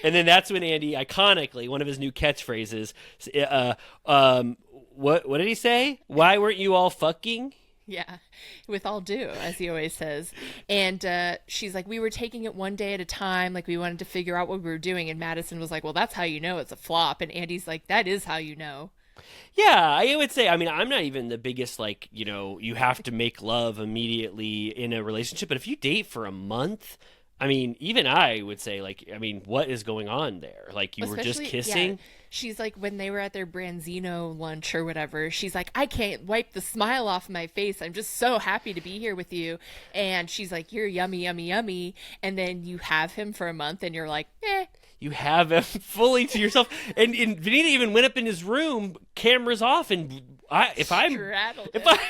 A: And then that's when Andy, iconically, one of his new catchphrases, what did he say? Why weren't you all fucking?
B: Yeah, with all due, as he always says. And she's like, we were taking it one day at a time. Like, we wanted to figure out what we were doing. And Madison was like, well, that's how you know it's a flop. And Andy's like, that is how you know.
A: Yeah, I would say, I mean, I'm not even the biggest, like, you have to make love immediately in a relationship. But if you date for a month, I mean, even I would say, like, I mean, what is going on there? Like, you were just kissing?
B: Yeah. She's like, when they were at their Branzino lunch or whatever, she's like, I can't wipe the smile off my face. I'm just so happy to be here with you. And she's like, you're yummy, yummy, yummy. And then you have him for a month and you're like, eh.
A: You have him fully to yourself. And Venita even went up in his room, cameras off, and if I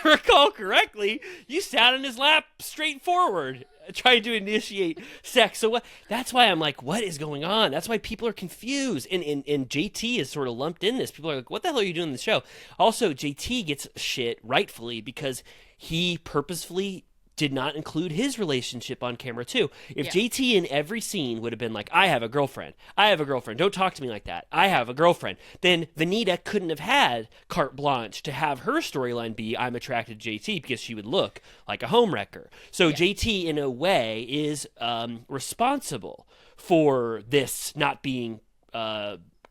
A: recall correctly, you sat on his lap straight forward, trying to initiate sex. So that's why I'm like, what is going on? That's why people are confused. And JT is sort of lumped in this. People are like, what the hell are you doing in the show? Also, JT gets shit rightfully because he purposefully did not include his relationship on camera too. If JT in every scene would have been like, I have a girlfriend, don't talk to me like that, I have a girlfriend, then Venita couldn't have had carte blanche to have her storyline be, I'm attracted to JT, because she would look like a homewrecker. So JT in a way is responsible for this not being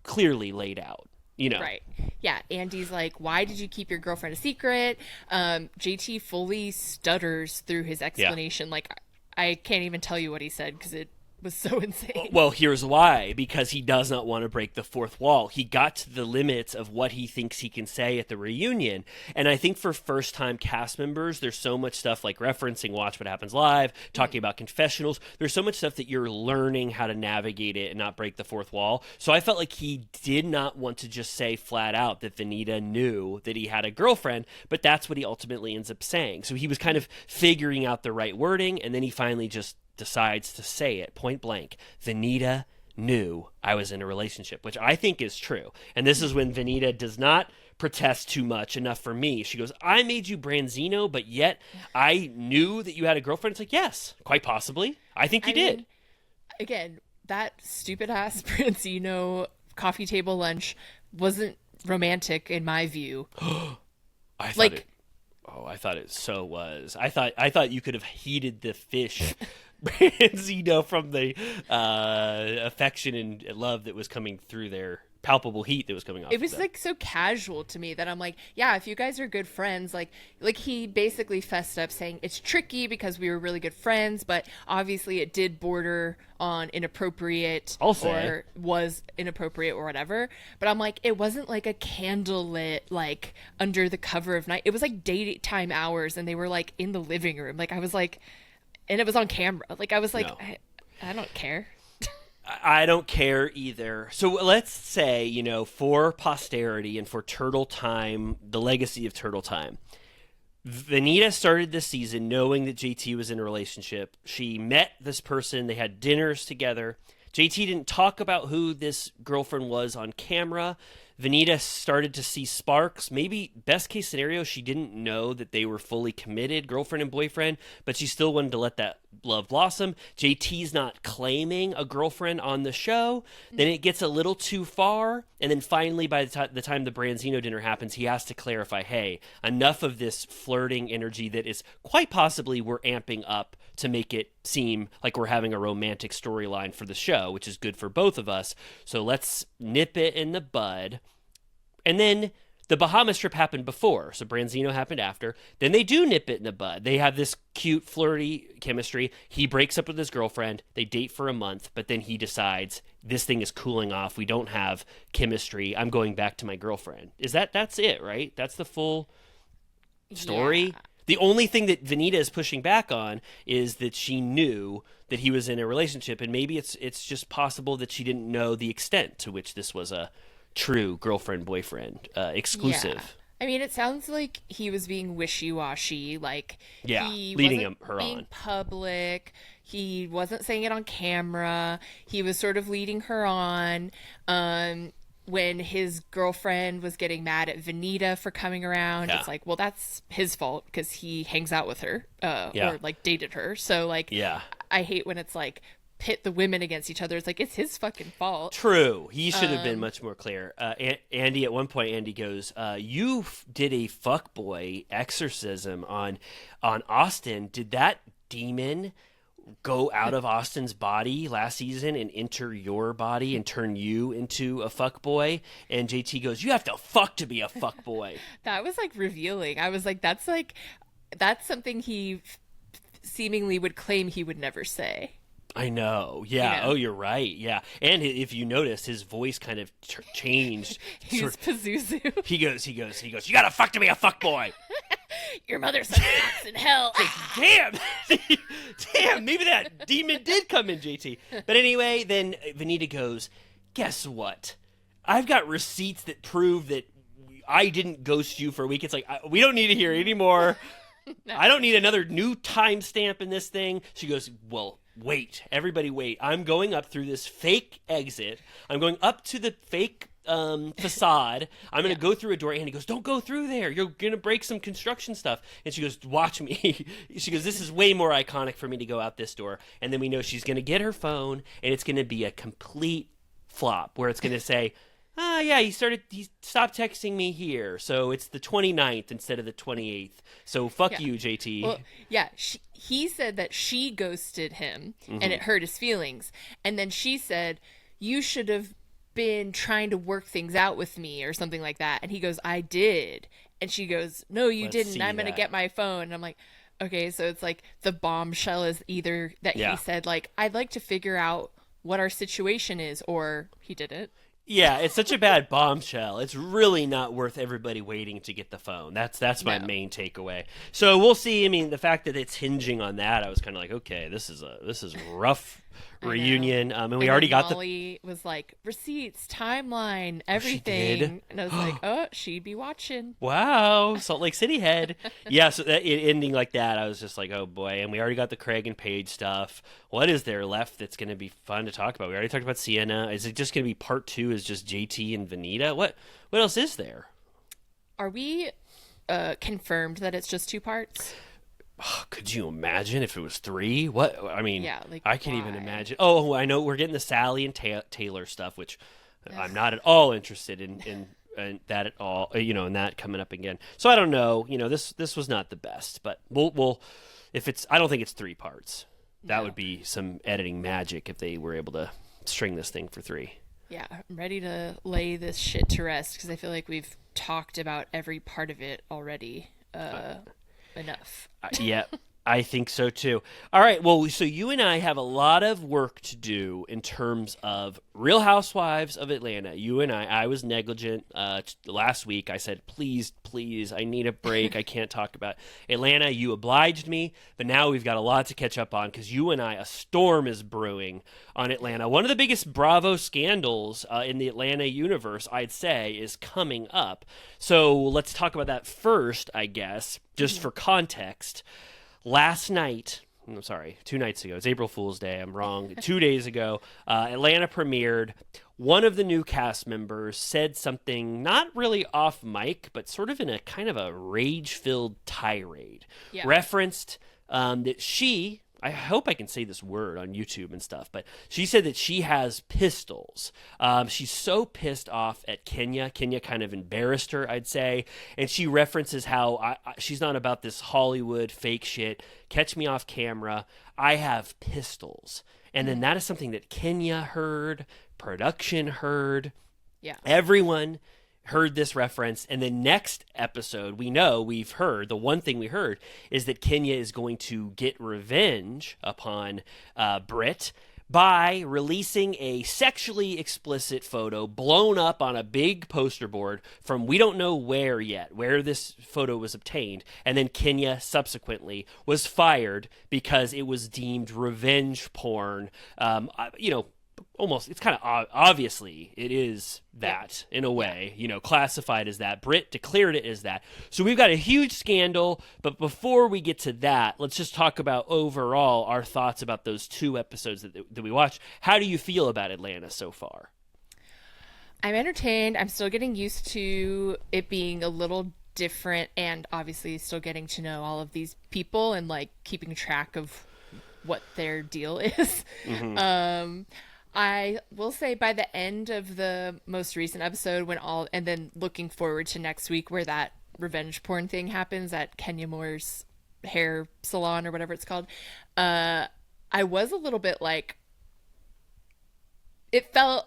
A: clearly laid out.
B: Right. Yeah. Andy's like, why did you keep your girlfriend a secret? JT fully stutters through his explanation. Like, I can't even tell you what he said because it was so insane.
A: Well, here's why. Because he does not want to break the fourth wall. He got to the limits of what he thinks he can say at the reunion. And I think for first-time cast members, there's so much stuff like referencing Watch What Happens Live, talking about confessionals. There's so much stuff that you're learning how to navigate it and not break the fourth wall. So I felt like he did not want to just say flat out that Venita knew that he had a girlfriend, but that's what he ultimately ends up saying. So he was kind of figuring out the right wording, and then he finally just decides to say it point blank. Venita knew I was in a relationship, which I think is true. And this is when Venita does not protest too much enough for me. She goes, I made you Branzino, but yet I knew that you had a girlfriend. It's like, yes, quite possibly. I think you did.
B: Again, that stupid ass Branzino coffee table lunch wasn't romantic in my view.
A: I thought it so was. I thought you could have heated the fish Branzino from the affection and love that was coming through there, palpable heat that was coming off.
B: It was like so casual to me that I'm like, yeah, if you guys are good friends, like he basically fessed up saying it's tricky because we were really good friends, but obviously it did border on inappropriate or was inappropriate or whatever. But I'm like, it wasn't like a candlelit like under the cover of night. It was like daytime hours, and they were like in the living room. Like I was like, and it was on camera. Like I was like, no. I don't care.
A: I don't care either. So let's say, for posterity and for Turtle Time, the legacy of Turtle Time, Venita started this season knowing that JT was in a relationship. She met this person. They had dinners together. JT didn't talk about who this girlfriend was on camera. Venita started to see sparks. Maybe best case scenario, she didn't know that they were fully committed, girlfriend and boyfriend, but she still wanted to let that love blossom. JT's not claiming a girlfriend on the show. Then it gets a little too far. And then finally, by the time the Branzino dinner happens, he has to clarify, hey, enough of this flirting energy that is quite possibly we're amping up to make it seem like we're having a romantic storyline for the show, which is good for both of us. So let's nip it in the bud. And then the Bahamas trip happened before, so Branzino happened after. Then they do nip it in the bud. They have this cute, flirty chemistry. He breaks up with his girlfriend. They date for a month, but then he decides this thing is cooling off. We don't have chemistry. I'm going back to my girlfriend. That's it, right? That's the full story? Yeah. The only thing that Venita is pushing back on is that she knew that he was in a relationship, and maybe it's just possible that she didn't know the extent to which this was a true girlfriend-boyfriend exclusive. Yeah.
B: I mean, it sounds like he was being wishy-washy, like he
A: leading
B: wasn't
A: her
B: being
A: on
B: public. He wasn't saying it on camera. He was sort of leading her on. When his girlfriend was getting mad at Venita for coming around, it's like, well, that's his fault because he hangs out with her or like dated her. So like, I hate when it's like pit the women against each other. It's like, it's his fucking fault.
A: True. He should have been much more clear. Andy, at one point, Andy goes, you did a fuckboy exorcism on Austin. Did that demon go out of Austin's body last season and enter your body and turn you into a fuckboy? And JT goes, you have to fuck to be a fuckboy.
B: That was like revealing. I was like, that's something he seemingly would claim he would never say.
A: I know. Yeah. Oh, you're right. Yeah. And if you notice, his voice kind of changed.
B: He's Pazuzu.
A: He goes, you gotta fuck to be a fuckboy.
B: Your mother sucks cocks in hell.
A: Damn, maybe that demon did come in, JT. But anyway, then Venita goes, guess what? I've got receipts that prove that I didn't ghost you for a week. It's like, we don't need to hear anymore. No. I don't need another new timestamp in this thing. She goes, well, wait. Everybody wait. I'm going up through this fake exit. I'm going up to the fake facade. I'm going to go through a door. And he goes, don't go through there. You're going to break some construction stuff. And she goes, watch me. She goes, this is way more iconic for me to go out this door. And then we know she's going to get her phone, and it's going to be a complete flop where it's going to say, he stopped texting me here. So it's the 29th instead of the 28th. So fuck you, JT.
B: Well, yeah, he said that she ghosted him and it hurt his feelings. And then she said, you should have been trying to work things out with me or something like that. And he goes, I did. And she goes, no, you didn't. I'm going to get my phone. And I'm like, Okay, so it's like the bombshell is either that
A: Yeah.
B: he said like I'd like to figure out what our situation is, or he didn't.
A: Yeah, it's such a bad bombshell. It's really not worth everybody waiting to get the phone. That's my
B: No.
A: main takeaway. So we'll see. I mean, the fact that it's hinging on that, I was kind of like, okay, this is a rough
B: I know.
A: reunion. And we
B: And
A: already
B: then
A: got the.
B: Molly was like receipts, timeline,
A: She did?
B: everything, and I was like, oh, she'd be watching.
A: Wow, Salt Lake City head. Yeah, so it ending like that, I was just like, oh boy. And we already got the Craig and Paige stuff. What is there left that's going to be fun to talk about? We already talked about Sienna. Is it just going to be part two? Is just JT and Vanita? What else is there?
B: Are we confirmed that it's just 2 parts?
A: Could you imagine if it was three? What I mean,
B: Yeah, like,
A: I can't even
B: why?
A: imagine. Oh, I know we're getting the Sally and Taylor stuff, which I'm not at all interested in that at all. In that coming up again. So I don't know. This was not the best, but we'll if it's. I don't think it's 3 parts. That
B: No.
A: would be some editing magic if they were able to string this thing for 3.
B: Yeah, I'm ready to lay this shit to rest because I feel like we've talked about every part of it already. Enough.
A: Yeah, I think so too. All right, well, so you and I have a lot of work to do in terms of Real Housewives of Atlanta. You and I was negligent last week. I said, please, I need a break. I can't talk about Atlanta. You obliged me, but now we've got a lot to catch up on because you and I, a storm is brewing on Atlanta. One of the biggest Bravo scandals in the Atlanta universe, I'd say, is coming up. So let's talk about that first, I guess, just for context. Last night, I'm sorry, 2 nights ago, it's April Fool's Day, I'm wrong, 2 days ago, Atlanta premiered. One of the new cast members said something not really off mic, but sort of in a kind of a rage-filled tirade.
B: Yeah.
A: Referenced that she, I hope I can say this word on YouTube and stuff, but she said that she has pistols. She's so pissed off at Kenya. Kenya kind of embarrassed her, I'd say. And she references how she's not about this Hollywood fake shit. Catch me off camera. I have pistols. And then that is something that Kenya heard, production heard.
B: Yeah.
A: Everyone heard this reference, and the next episode we've heard, the one thing we heard is that Kenya is going to get revenge upon Brit by releasing a sexually explicit photo blown up on a big poster board from we don't know where yet, where this photo was obtained, and then Kenya subsequently was fired because it was deemed revenge porn. Almost, it's kind of obviously it is that in a way, classified as that. Brit declared it as that. So we've got a huge scandal, but before we get to that, let's just talk about overall our thoughts about those 2 episodes that we watched. How do you feel about Atlanta so far?
B: I'm entertained. I'm still getting used to it being a little different and obviously still getting to know all of these people and like keeping track of what their deal is.
A: Mm-hmm.
B: I will say by the end of the most recent episode and then looking forward to next week where that revenge porn thing happens at Kenya Moore's hair salon or whatever it's called, I was a little bit like, it felt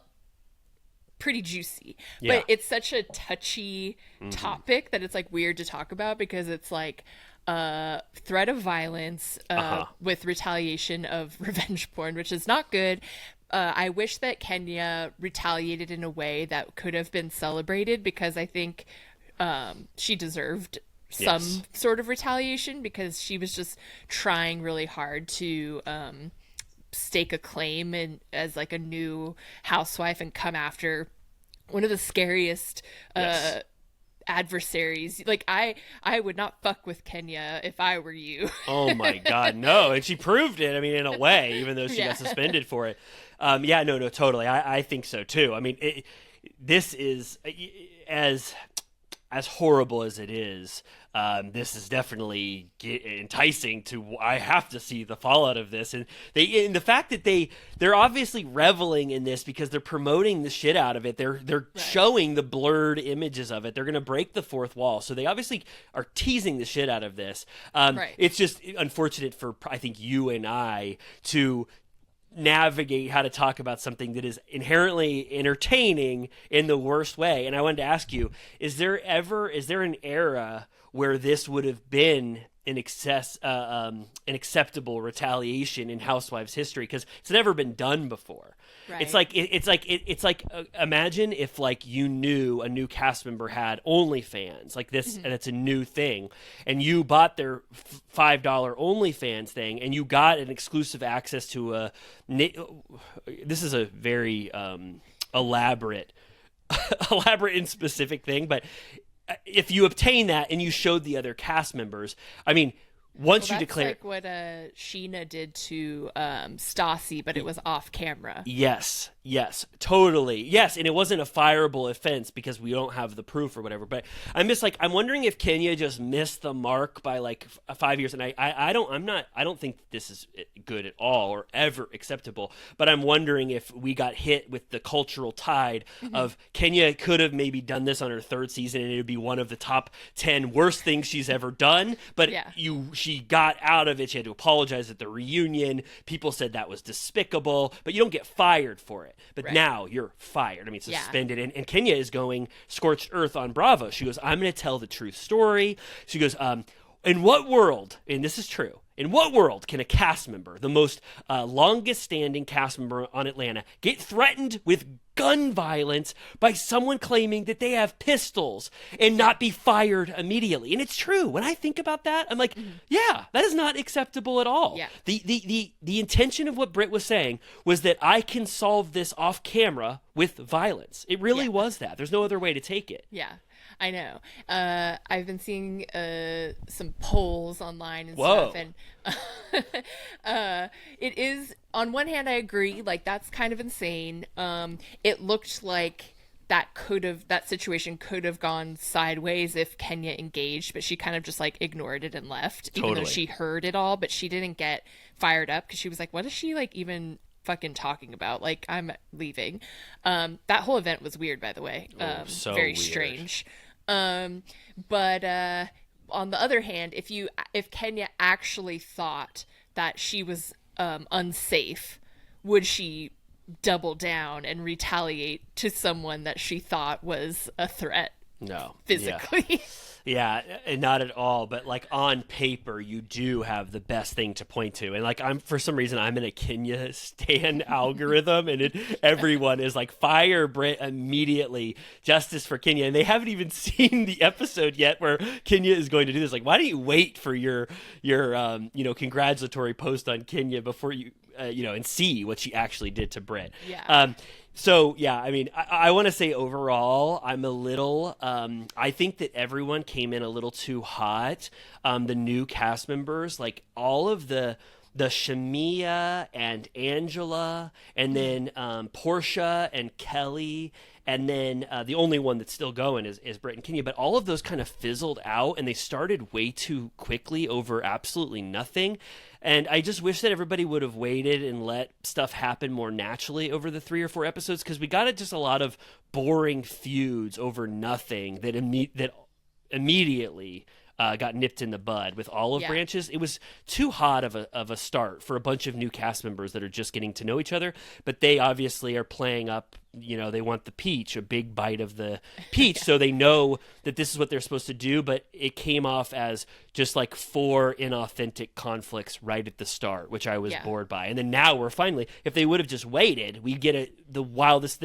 B: pretty juicy, but it's such a touchy topic that it's like weird to talk about because it's like threat of violence with retaliation of revenge porn, which is not good. I wish that Kenya retaliated in a way that could have been celebrated because I think she deserved some sort of retaliation because she was just trying really hard to stake a claim and as like a new housewife and come after one of the scariest adversaries. Like I would not fuck with Kenya if I were you.
A: Oh my God, no. And she proved it, I mean, in a way, even though she got suspended for it. No, totally. I think so too. I mean, this is as horrible as it is. This is definitely enticing to. I have to see the fallout of this, and the fact that they're obviously reveling in this because they're promoting the shit out of it. They're showing the blurred images of it. They're going to break the fourth wall, so they obviously are teasing the shit out of this. It's just unfortunate for I think you and I to navigate how to talk about something that is inherently entertaining in the worst way. And I wanted to ask you, is there an era where this would have been an acceptable retaliation in Housewives history because it's never been done before.
B: Right.
A: It's like imagine if like you knew a new cast member had OnlyFans like this, and it's a new thing, and you bought their $5 OnlyFans thing, and you got an exclusive access to this is a very elaborate and specific thing, but if you obtain that and you showed the other cast members, I mean, once you declare,
B: like what Sheena did to Stassi, but it was off camera.
A: Yes, totally. Yes, and it wasn't a fireable offense because we don't have the proof or whatever. But I'm just like, I'm wondering if Kenya just missed the mark by like 5 years. And I don't think this is good at all or ever acceptable. But I'm wondering if we got hit with the cultural tide of Kenya could have maybe done this on her third season, and it would be one of the top 10 worst things she's ever done. But she got out of it. She had to apologize at the reunion. People said that was despicable, but you don't get fired for it. But now you're fired. I mean, suspended. And Kenya is going scorched earth on Bravo. She goes, I'm going to tell the truth story. She goes, in what world, and this is true, in what world can a cast member, the most longest standing cast member on Atlanta, get threatened with gun violence by someone claiming that they have pistols and not be fired immediately? And it's true. When I think about that, I'm like, yeah, that is not acceptable at all.
B: Yeah.
A: The intention of what Brit was saying was that I can solve this off camera with violence. It really was that. There's no other way to take it.
B: Yeah. I know. I've been seeing some polls online and
A: Whoa.
B: stuff, and it is, on one hand, I agree, like that's kind of insane. It looked like that situation could have gone sideways if Kenya engaged, but she kind of just like ignored it and left, even though she heard it all, but she didn't get fired up because she was like, what is she like even fucking talking about? Like, I'm leaving. That whole event was weird, by the way.
A: So
B: very
A: weird.
B: Strange. But on the other hand, if Kenya actually thought that she was unsafe, would she double down and retaliate to someone that she thought was a threat?
A: No.
B: Physically.
A: Yeah, not at all. But like on paper, you do have the best thing to point to. And like for some reason, I'm in a Kenya stan algorithm, and everyone is like, fire Brit immediately, justice for Kenya. And they haven't even seen the episode yet where Kenya is going to do this. Like, why don't you wait for your congratulatory post on Kenya before you and see what she actually did to Brit?
B: Yeah.
A: So, yeah, I mean, I want to say overall, I'm a little, I think that everyone came in a little too hot. The new cast members, like all of the Shamia and Angela, and then Portia and Kelly, and then the only one that's still going is Brit and Kenya. But all of those kind of fizzled out, and they started way too quickly over absolutely nothing. And I just wish that everybody would have waited and let stuff happen more naturally over the 3 or 4 episodes, because we got just a lot of boring feuds over nothing that immediately got nipped in the bud with olive branches. It was too hot of a start for a bunch of new cast members that are just getting to know each other. But they obviously are playing up, they want the peach, a big bite of the peach. So they know that this is what they're supposed to do. But it came off as just like 4 inauthentic conflicts right at the start, which I was bored by. And then now we're finally, if they would have just waited, we get one of the wildest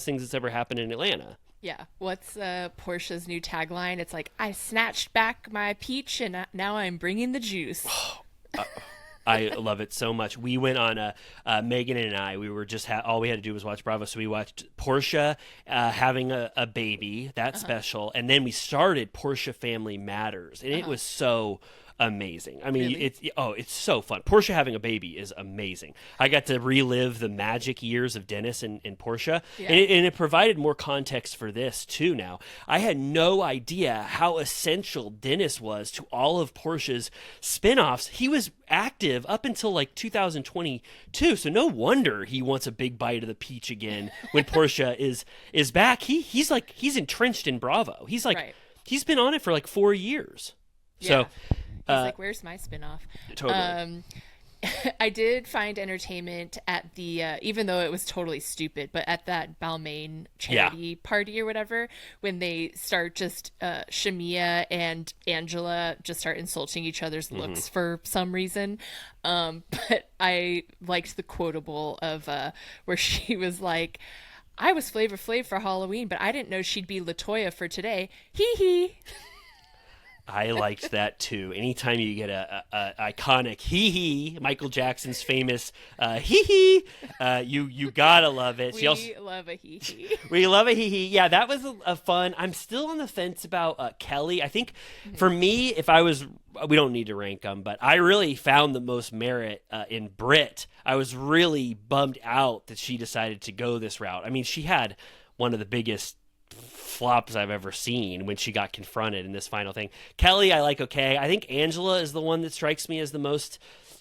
A: things that's ever happened in Atlanta.
B: Yeah. What's Portia's new tagline? It's like, I snatched back my peach and now I'm bringing the juice.
A: I love it so much. We went on Megan and I, we were just, all we had to do was watch Bravo. So we watched Portia having a baby, that's special. And then we started Portia Family Matters. And it was so amazing. I mean,
B: really?
A: It's so fun. Portia having a baby is amazing. I got to relive the magic years of Dennis and Portia, and it provided more context for this too. Now, I had no idea how essential Dennis was to all of Portia's spinoffs. He was active up until like 2022, so no wonder he wants a big bite of the peach again when Portia is back. He's entrenched in Bravo. He's like he's been on it for like 4 years.
B: Yeah.
A: So
B: he's like, where's my spinoff?
A: Totally.
B: I did find entertainment at the even though it was totally stupid, but at that Balmain charity party or whatever, when they start just Shamia and Angela just start insulting each other's looks for some reason. But I liked the quotable of where she was like, I was Flavor Flav for Halloween, but I didn't know she'd be LaToya for today. Hee hee.
A: I liked that too. Anytime you get a iconic hee hee, Michael Jackson's famous hee hee, you gotta love it.
B: We love a hee hee.
A: We love a hee hee. Yeah, that was a fun. I'm still on the fence about Kelly. I think for me, if I was, we don't need to rank them, but I really found the most merit in Brit. I was really bummed out that she decided to go this route. I mean, she had one of the biggest flops I've ever seen when she got confronted in this final thing. Kelly, I like okay. I think Angela is the one that strikes me as the most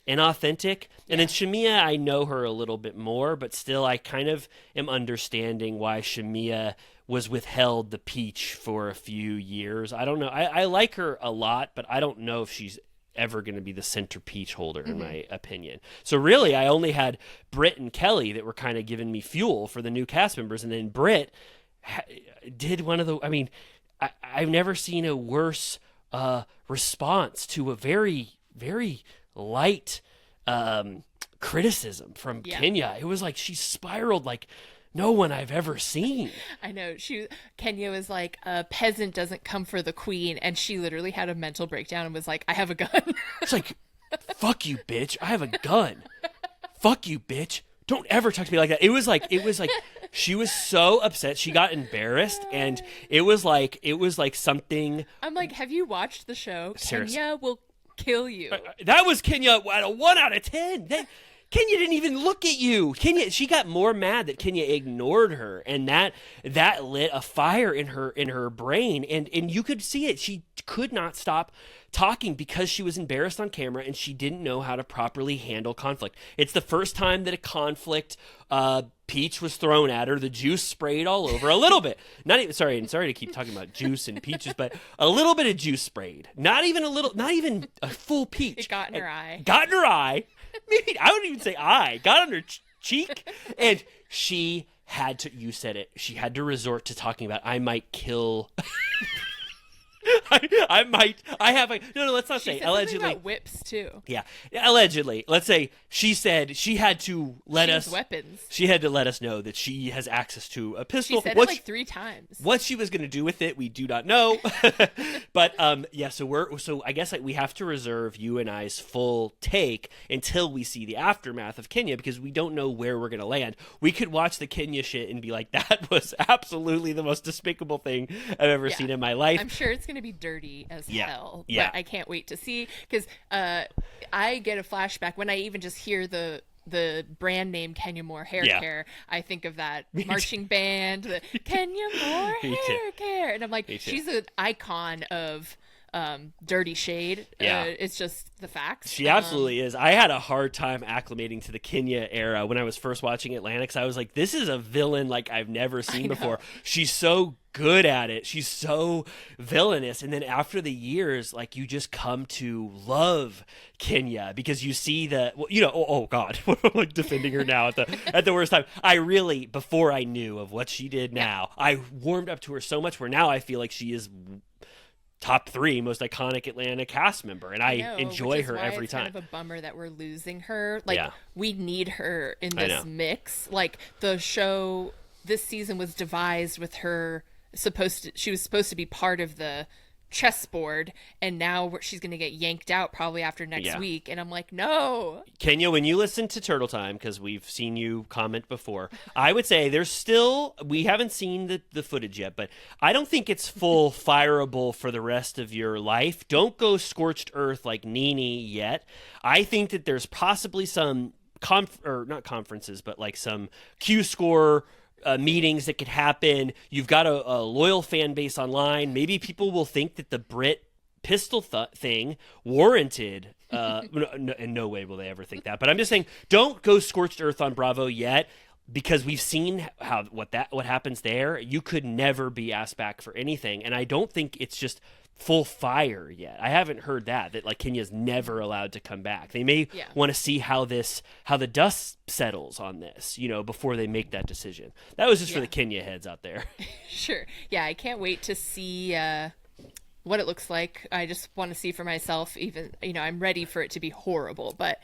A: inauthentic. And then Shamia, I know her a little bit more, but still I kind of am understanding why Shamia was withheld the peach for a few years. I don't know. I like her a lot, but I don't know if she's ever going to be the center peach holder in my opinion. So really I only had Brit and Kelly that were kind of giving me fuel for the new cast members. And then Brit did one of the, I mean, I've never seen a worse response to a very, very light criticism from Kenya. It was like she spiraled like no one I've ever seen.
B: I know. Kenya was like, a peasant doesn't come for the queen, and she literally had a mental breakdown and was like, I have a gun.
A: It's like, fuck you, bitch. I have a gun. Fuck you, bitch. Don't ever talk to me like that. It was like she was so upset. She got embarrassed, and it was like something.
B: I'm like, have you watched the show?
A: Seriously.
B: Kenya will kill you.
A: That was Kenya at a 1 out of 10. Kenya didn't even look at you. She got more mad that Kenya ignored her, and that lit a fire in her brain, and you could see it. She could not stop talking because she was embarrassed on camera and she didn't know how to properly handle conflict. It's the first time that a conflict peach was thrown at her. The juice sprayed all over a little bit. Not even sorry to keep talking about juice and peaches, but a little bit of juice sprayed. Not even a full peach.
B: It got in her eye.
A: Got in her eye. Maybe I wouldn't even say eye. Got on her cheek, and she had to. You said it. She had to resort to talking about I might kill. No, let's not say allegedly.
B: About whips too.
A: Yeah, allegedly. Let's say she said she had to let us
B: weapons.
A: She had to let us know that she has access to a pistol.
B: She said it like 3 times.
A: What she was going to do with it, we do not know. But yeah, so I guess we have to reserve you and I's full take until we see the aftermath of Kenya, because we don't know where we're going to land. We could watch the Kenya shit and be like, that was absolutely the most despicable thing I've ever seen in my life.
B: I'm sure it's going to be dirty as hell,
A: but
B: I can't wait to see, because I get a flashback when I even just hear the brand name Kenya Moore hair care. I think of that marching band, the Kenya Moore hair care, and I'm like, she's an icon of dirty shade. It's just the facts.
A: She absolutely is. I had a hard time acclimating to the Kenya era when I was first watching Atlanta, because I was like, this is a villain like I've never seen before. She's so good at it. She's so villainous. And then after the years, like, you just come to love Kenya because you see oh God, I'm like defending her now at the worst time. I really, before I knew of what she did now, I warmed up to her so much where now I feel like she is top 3 most iconic Atlanta cast member, and I enjoy her every time.
B: It's kind of a bummer that we're losing her. Like, we need her in this mix. Like, the show this season was devised with her she was supposed to be part of the chessboard, and now she's going to get yanked out probably after next week, and I'm like, no.
A: Kenya, when you listen to Turtle Time, because we've seen you comment before, I would say we haven't seen the footage yet, but I don't think it's full fireable for the rest of your life. Don't go scorched earth like Nene yet. I think that there's possibly some not conferences, but like some Q score meetings that could happen. You've got a loyal fan base online. Maybe people will think that the Brit pistol thing warranted. In no way will they ever think that. But I'm just saying, don't go scorched earth on Bravo yet, because we've seen what happens there. You could never be asked back for anything, and I don't think it's just full fire yet. I haven't heard that like Kenya's never allowed to come back. They may want to see how the dust settles on this, before they make that decision. That was just for the Kenya heads out there.
B: Sure. Yeah, I can't wait to see what it looks like. I just want to see for myself. Even I'm ready for it to be horrible, but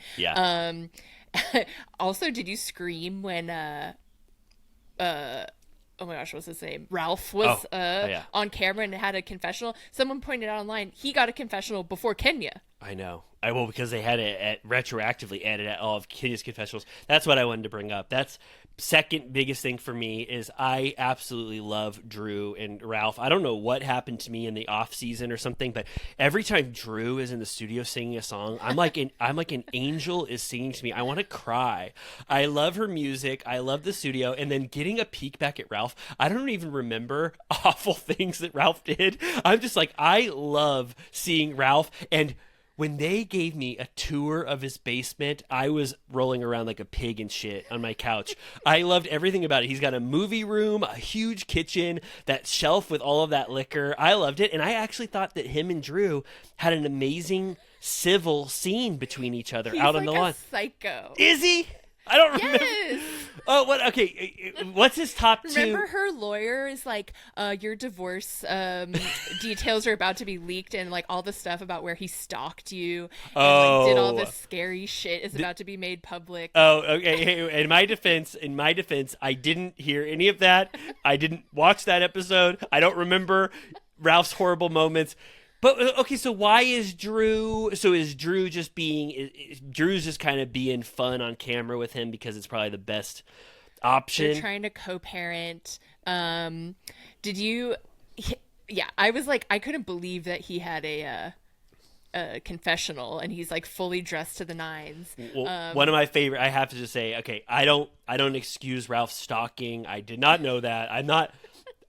B: also, did you scream when oh my gosh, what's his name? Ralph was on camera and had a confessional. Someone pointed out online he got a confessional before Kenya.
A: I know. Because they had it retroactively added at all of Kenya's confessionals. That's what I wanted to bring up. That's second biggest thing for me is I absolutely love Drew and Ralph. I don't know what happened to me in the off season or something, but every time Drew is in the studio singing a song, I'm like an angel is singing to me. I want to cry. I love her music. I love the studio. And then getting a peek back at Ralph, I don't even remember awful things that Ralph did. I'm just like, I love seeing Ralph. And when they gave me a tour of his basement, I was rolling around like a pig and shit on my couch. I loved everything about it. He's got a movie room, a huge kitchen, that shelf with all of that liquor. I loved it. And I actually thought that him and Drew had an amazing civil scene between each other out on the lawn.
B: Psycho.
A: Is he? I don't remember.
B: Yes.
A: Oh, what? Okay, what's his top two?
B: Remember, her lawyer is like, your divorce details are about to be leaked, and like all the stuff about where he stalked you and like, did all this scary shit is about to be made public.
A: Oh, okay. Hey, in my defense, I didn't hear any of that. I didn't watch that episode. I don't remember Ralph's horrible moments. But okay, so why is Drew? So is Drew just Drew's just kind of being fun on camera with him because it's probably the best option.
B: They're trying to co-parent. Did you? Yeah, I was like, I couldn't believe that he had a confessional and he's like fully dressed to the nines.
A: Well, one of my favorite. I have to just say, okay, I don't excuse Ralph's stalking. I did not know that.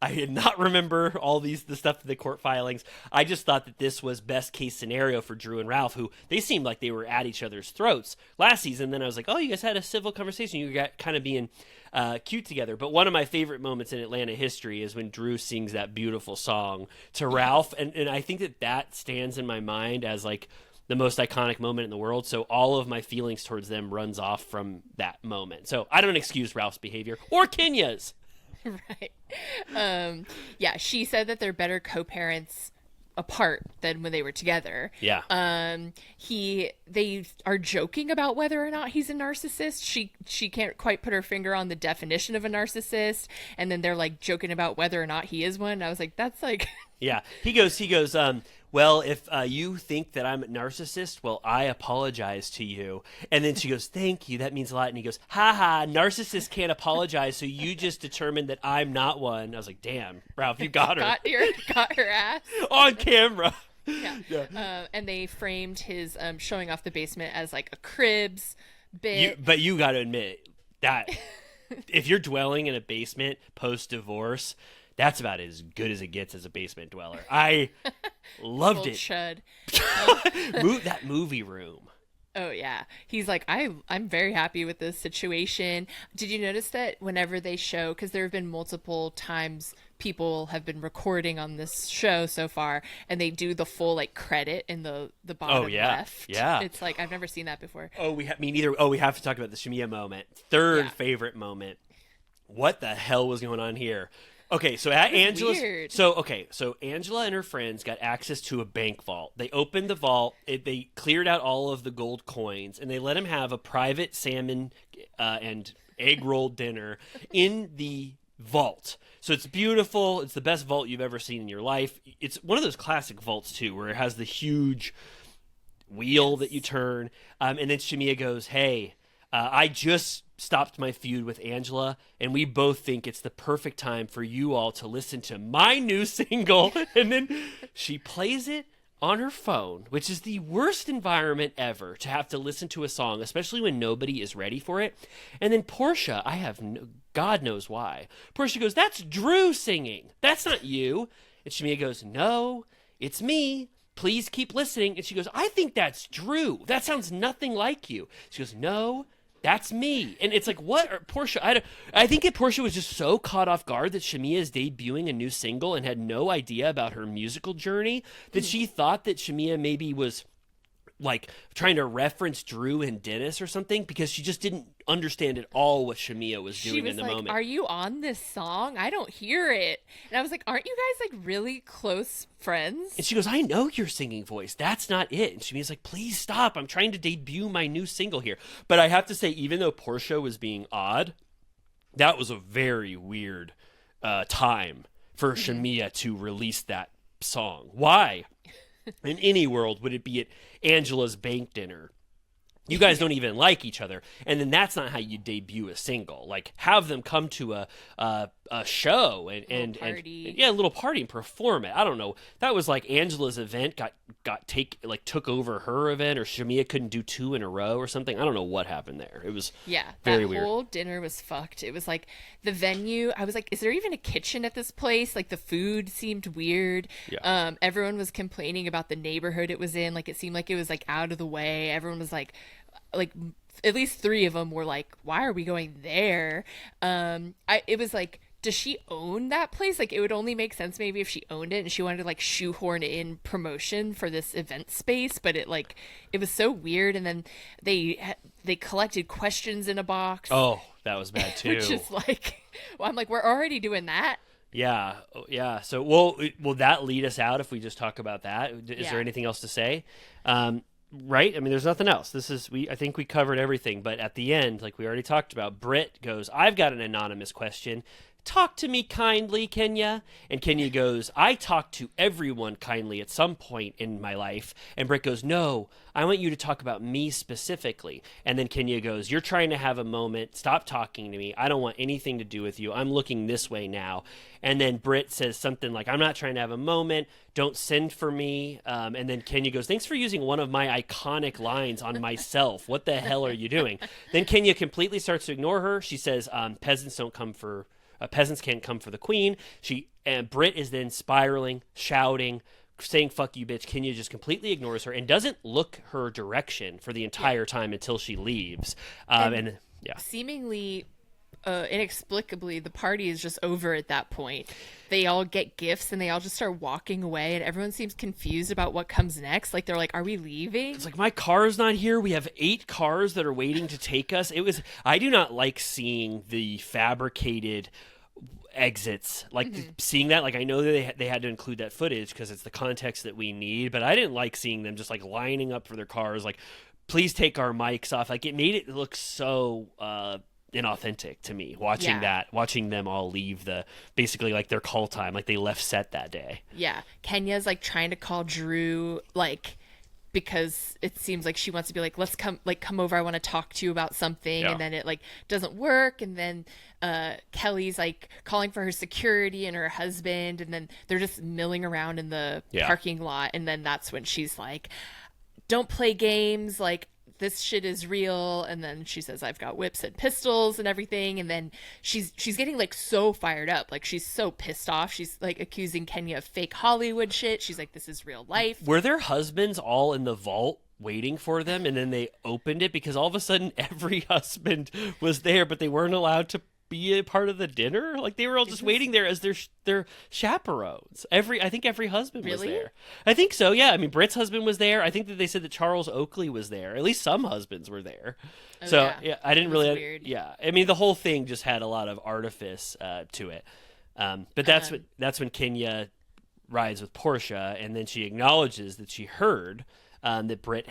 A: I did not remember all the stuff in the court filings. I just thought that this was best case scenario for Drew and Ralph, who they seemed like they were at each other's throats last season. Then I was like, oh, you guys had a civil conversation. You got kind of being cute together. But one of my favorite moments in Atlanta history is when Drew sings that beautiful song to Ralph. And I think that stands in my mind as like the most iconic moment in the world. So all of my feelings towards them runs off from that moment. So I don't excuse Ralph's behavior or Kenya's.
B: Right. Yeah, she said that they're better co-parents apart than when they were together.
A: Yeah.
B: They are joking about whether or not he's a narcissist. She can't quite put her finger on the definition of a narcissist, and then they're like joking about whether or not he is one. I was like, that's like
A: Yeah. He goes, well, if you think that I'm a narcissist, well, I apologize to you. And then she goes, thank you. That means a lot. And he goes, haha, narcissists can't apologize. So you just determined that I'm not one. I was like, damn, Ralph, you got her.
B: got her ass.
A: On camera.
B: Yeah. And they framed his showing off the basement as like a cribs bit.
A: But you got to admit that if you're dwelling in a basement post-divorce, that's about as good as it gets as a basement dweller. I loved it.
B: Chud.
A: That movie room.
B: Oh, yeah. He's like, I'm very happy with this situation. Did you notice that whenever they show, because there have been multiple times people have been recording on this show so far, and they do the full like credit in the bottom left.
A: Yeah.
B: It's like, I've never seen that before.
A: Me neither. Oh, we have to talk about the Shamia moment. Third favorite moment. What the hell was going on here? Okay, so at Angela's, so Angela and her friends got access to a bank vault. They opened the vault, they cleared out all of the gold coins, and they let him have a private salmon and egg roll dinner in the vault. So it's beautiful. It's the best vault you've ever seen in your life. It's one of those classic vaults too, where it has the huge wheel that you turn. And then Shamia goes, "Hey, I just stopped my feud with Angela, and we both think it's the perfect time for you all to listen to my new single." And then she plays it on her phone, which is the worst environment ever to have to listen to a song, especially when nobody is ready for it. And then Portia, God knows why. Portia goes, "That's Drew singing. That's not you." And Shamia goes, "No, it's me. Please keep listening." And she goes, "I think that's Drew. That sounds nothing like you." She goes, "No, That's me. And it's like, what? Portia, I think that Portia was just so caught off guard that Shamia is debuting a new single and had no idea about her musical journey that she thought that Shamia maybe was like trying to reference Drew and Dennis or something, because she just didn't understand at all what Shamia was doing in the moment.
B: Are you on this song? I don't hear it. And I was like, aren't you guys like really close friends?
A: And she goes, I know your singing voice. That's not it. And Shamia's like, please stop. I'm trying to debut my new single here. But I have to say, even though Portia was being odd, that was a very weird time for Shamia to release that song. Why? In any world would it be at Angela's bank dinner? You guys don't even like each other, and then that's not how you debut a single. Like, have them come to a show and a little party and perform it. I don't know. That was like Angela's event took over her event, or Shamia couldn't do 2 in a row or something. I don't know what happened there. It was very weird.
B: That whole dinner was fucked. It was like the venue. I was like, is there even a kitchen at this place? Like the food seemed weird.
A: Yeah.
B: Everyone was complaining about the neighborhood it was in. Like it seemed like it was like out of the way. Everyone was like at least 3 of them were like, why are we going there? It was like, does she own that place? Like, it would only make sense maybe if she owned it and she wanted to like shoehorn in promotion for this event space, but it was so weird. And then they collected questions in a box.
A: Oh, that was bad too.
B: Which is like, well, I'm like, we're already doing that.
A: Yeah. So will that lead us out if we just talk about that? Is there anything else to say? Right? I mean, there's nothing else. I think we covered everything. But at the end, like we already talked about, Brit goes, I've got an anonymous question. Talk to me kindly, Kenya. And Kenya goes, I talk to everyone kindly at some point in my life. And Brit goes, no, I want you to talk about me specifically. And then Kenya goes, you're trying to have a moment. Stop talking to me. I don't want anything to do with you. I'm looking this way now. And then Brit says something like, I'm not trying to have a moment. Don't send for me. And then Kenya goes, thanks for using one of my iconic lines on myself. What the hell are you doing? Then Kenya completely starts to ignore her. She says, peasants can't come for the queen. And Brit is then spiraling, shouting, saying "fuck you, bitch." Kenya just completely ignores her and doesn't look her direction for the entire time until she leaves.
B: Seemingly, inexplicably, the party is just over at that point. They all get gifts and they all just start walking away, and everyone seems confused about what comes next. Like they're like, "Are we leaving?"
A: It's like, my car's not here. We have 8 cars that are waiting to take us. I do not like seeing the fabricated exits, like seeing that. Like, I know that they had to include that footage because it's the context that we need, but I didn't like seeing them just like lining up for their cars, like, please take our mics off. Like, it made it look so inauthentic to me watching them all leave basically like their call time, like they left set that day.
B: Kenya's like trying to call Drew, like, because it seems like she wants to be like, let's come over, I want to talk to you about something. And then it like doesn't work, and then Kelly's like calling for her security and her husband, and then they're just milling around in the parking lot, and then that's when she's like, don't play games, like this shit is real. And then she says, I've got whips and pistols and everything. And then she's getting like so fired up, like she's so pissed off. She's like accusing Kenya of fake Hollywood shit. She's like, this is real life.
A: Were their husbands all in the vault waiting for them, and then they opened it? Because all of a sudden every husband was there, but they weren't allowed to be a part of the dinner. Like, they were all just waiting there as their chaperones. I think every husband was there. I think so, yeah. I mean, Britt's husband was there. I think that they said that Charles Oakley was there. At least some husbands were there. I didn't really
B: weird.
A: I mean, the whole thing just had a lot of artifice to it. But that's when Kenya rides with Portia, and then she acknowledges that she heard that Brit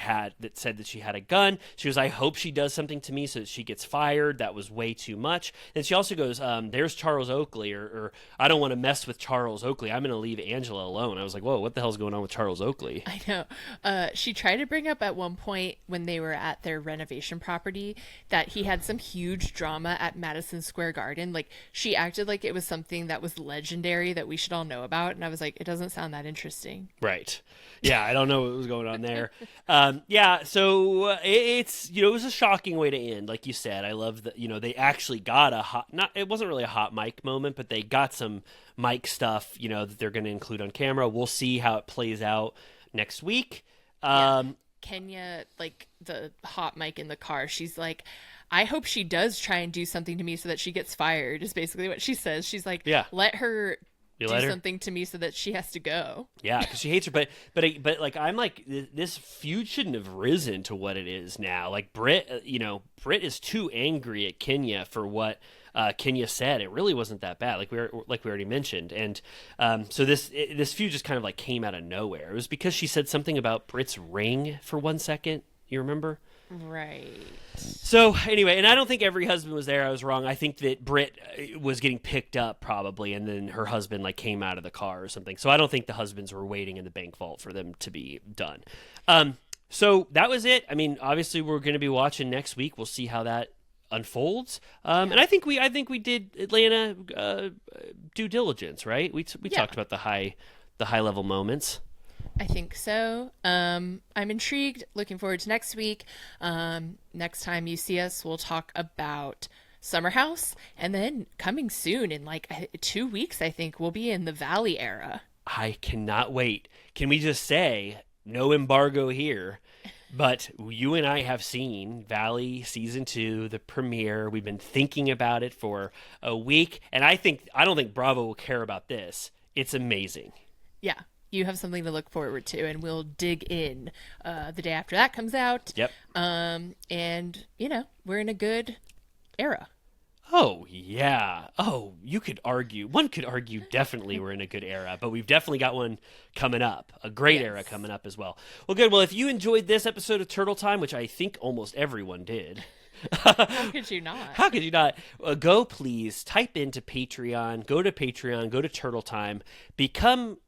A: said that she had a gun. She goes, I hope she does something to me so that she gets fired. That was way too much. And she also goes, there's Charles Oakley, or I don't want to mess with Charles Oakley. I'm going to leave Angela alone. I was like, whoa, what the hell's going on with Charles Oakley?
B: I know. She tried to bring up at one point when they were at their renovation property that he had some huge drama at Madison Square Garden. Like, she acted like it was something that was legendary that we should all know about. And I was like, it doesn't sound that interesting.
A: Right. Yeah, I don't know what was going on there. So it's, it was a shocking way to end, like you said. I love that, they actually got it wasn't really a hot mic moment, but they got some mic stuff, that they're going to include on camera. We'll see how it plays out next week.
B: Kenya, like the hot mic in the car, she's like, I hope she does try and do something to me so that she gets fired, is basically what she says. She's like,
A: Yeah.
B: let her
A: You
B: do
A: let her?
B: something to me so that she has to go.
A: Yeah, because she hates her. But like I'm like this feud shouldn't have risen to what it is now. Like Brit, Brit is too angry at Kenya for what Kenya said. It really wasn't that bad. Like we already mentioned. And so this feud just kind of like came out of nowhere. It was because she said something about Brit's ring for 1 second. You remember?
B: Right.
A: So anyway, and I don't think every husband was there. I was wrong. I think that Brit was getting picked up probably, and then her husband like came out of the car or something. So I don't think the husbands were waiting in the bank vault for them to be done. So that was it. I mean, obviously we're going to be watching next week. We'll see how that unfolds. And I think we did Atlanta due diligence, right? We talked about the high level moments.
B: I think so. I'm intrigued. Looking forward to next week. Next time you see us, we'll talk about Summer House. And then coming soon in like 2 weeks, I think, we'll be in the Valley era.
A: I cannot wait. Can we just say, no embargo here, but you and I have seen Valley Season 2, the premiere. We've been thinking about it for a week. And I don't think Bravo will care about this. It's amazing.
B: Yeah. You have something to look forward to, and we'll dig in the day after that comes out.
A: Yep.
B: And, we're in a good era.
A: Oh, yeah. Oh, one could argue definitely we're in a good era, but we've definitely got one coming up, a great era coming up as well. Well, good. Well, if you enjoyed this episode of Turtle Time, which I think almost everyone did.
B: How could you not?
A: How could you not? Go, please, type into Patreon, go to Turtle Time.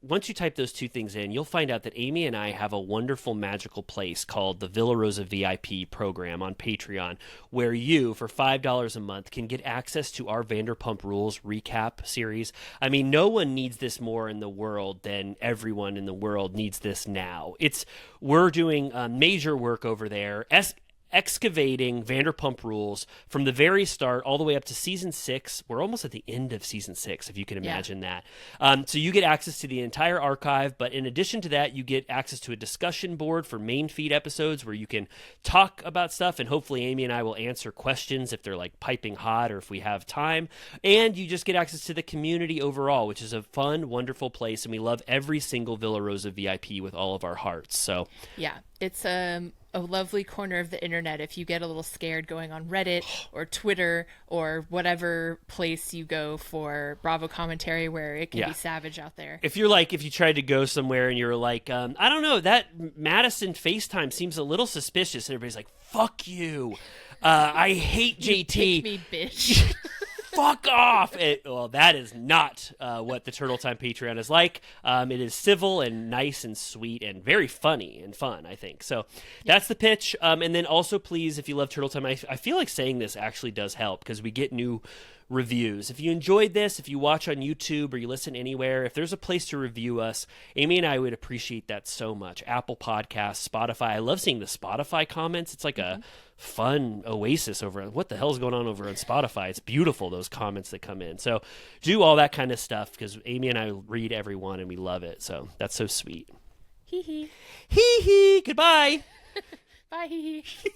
A: Once you type those two things in, you'll find out that Amy and I have a wonderful magical place called the Villa Rosa VIP program on Patreon, where you, for $5 a month, can get access to our Vanderpump Rules recap series. I mean, no one needs this more in the world than everyone in the world needs this now. We're doing major work over there. Excavating Vanderpump Rules from the very start all the way up to season 6. We're almost at the end of season 6, if you can imagine that. So you get access to the entire archive, but in addition to that, you get access to a discussion board for main feed episodes where you can talk about stuff, and hopefully Amy and I will answer questions if they're like piping hot or if we have time. And you just get access to the community overall, which is a fun, wonderful place, and we love every single Villa Rosa VIP with all of our hearts. So
B: yeah, it's a lovely corner of the internet if you get a little scared going on Reddit or Twitter or whatever place you go for Bravo commentary where it can be savage out there.
A: If you tried to go somewhere and you're like, I don't know, that Madison FaceTime seems a little suspicious, and everybody's like, fuck you. I hate JT.
B: Pick me, bitch.
A: Fuck off. That is not what the Turtle Time Patreon is like. It is civil and nice and sweet and very funny and fun, I think. So that's the pitch. And then also, please, if you love Turtle Time, I feel like saying this actually does help because we get new reviews. If you enjoyed this, if you watch on YouTube or you listen anywhere, if there's a place to review us, Amy and I would appreciate that so much. Apple Podcasts, Spotify. I love seeing the Spotify comments. It's like a fun oasis over what the hell's going on over on Spotify. It's beautiful, those comments that come in. So do all that kind of stuff because Amy and I read every one and we love it. So that's so sweet.
B: Hee hee.
A: Hee hee. Goodbye.
B: Bye. Hee hee.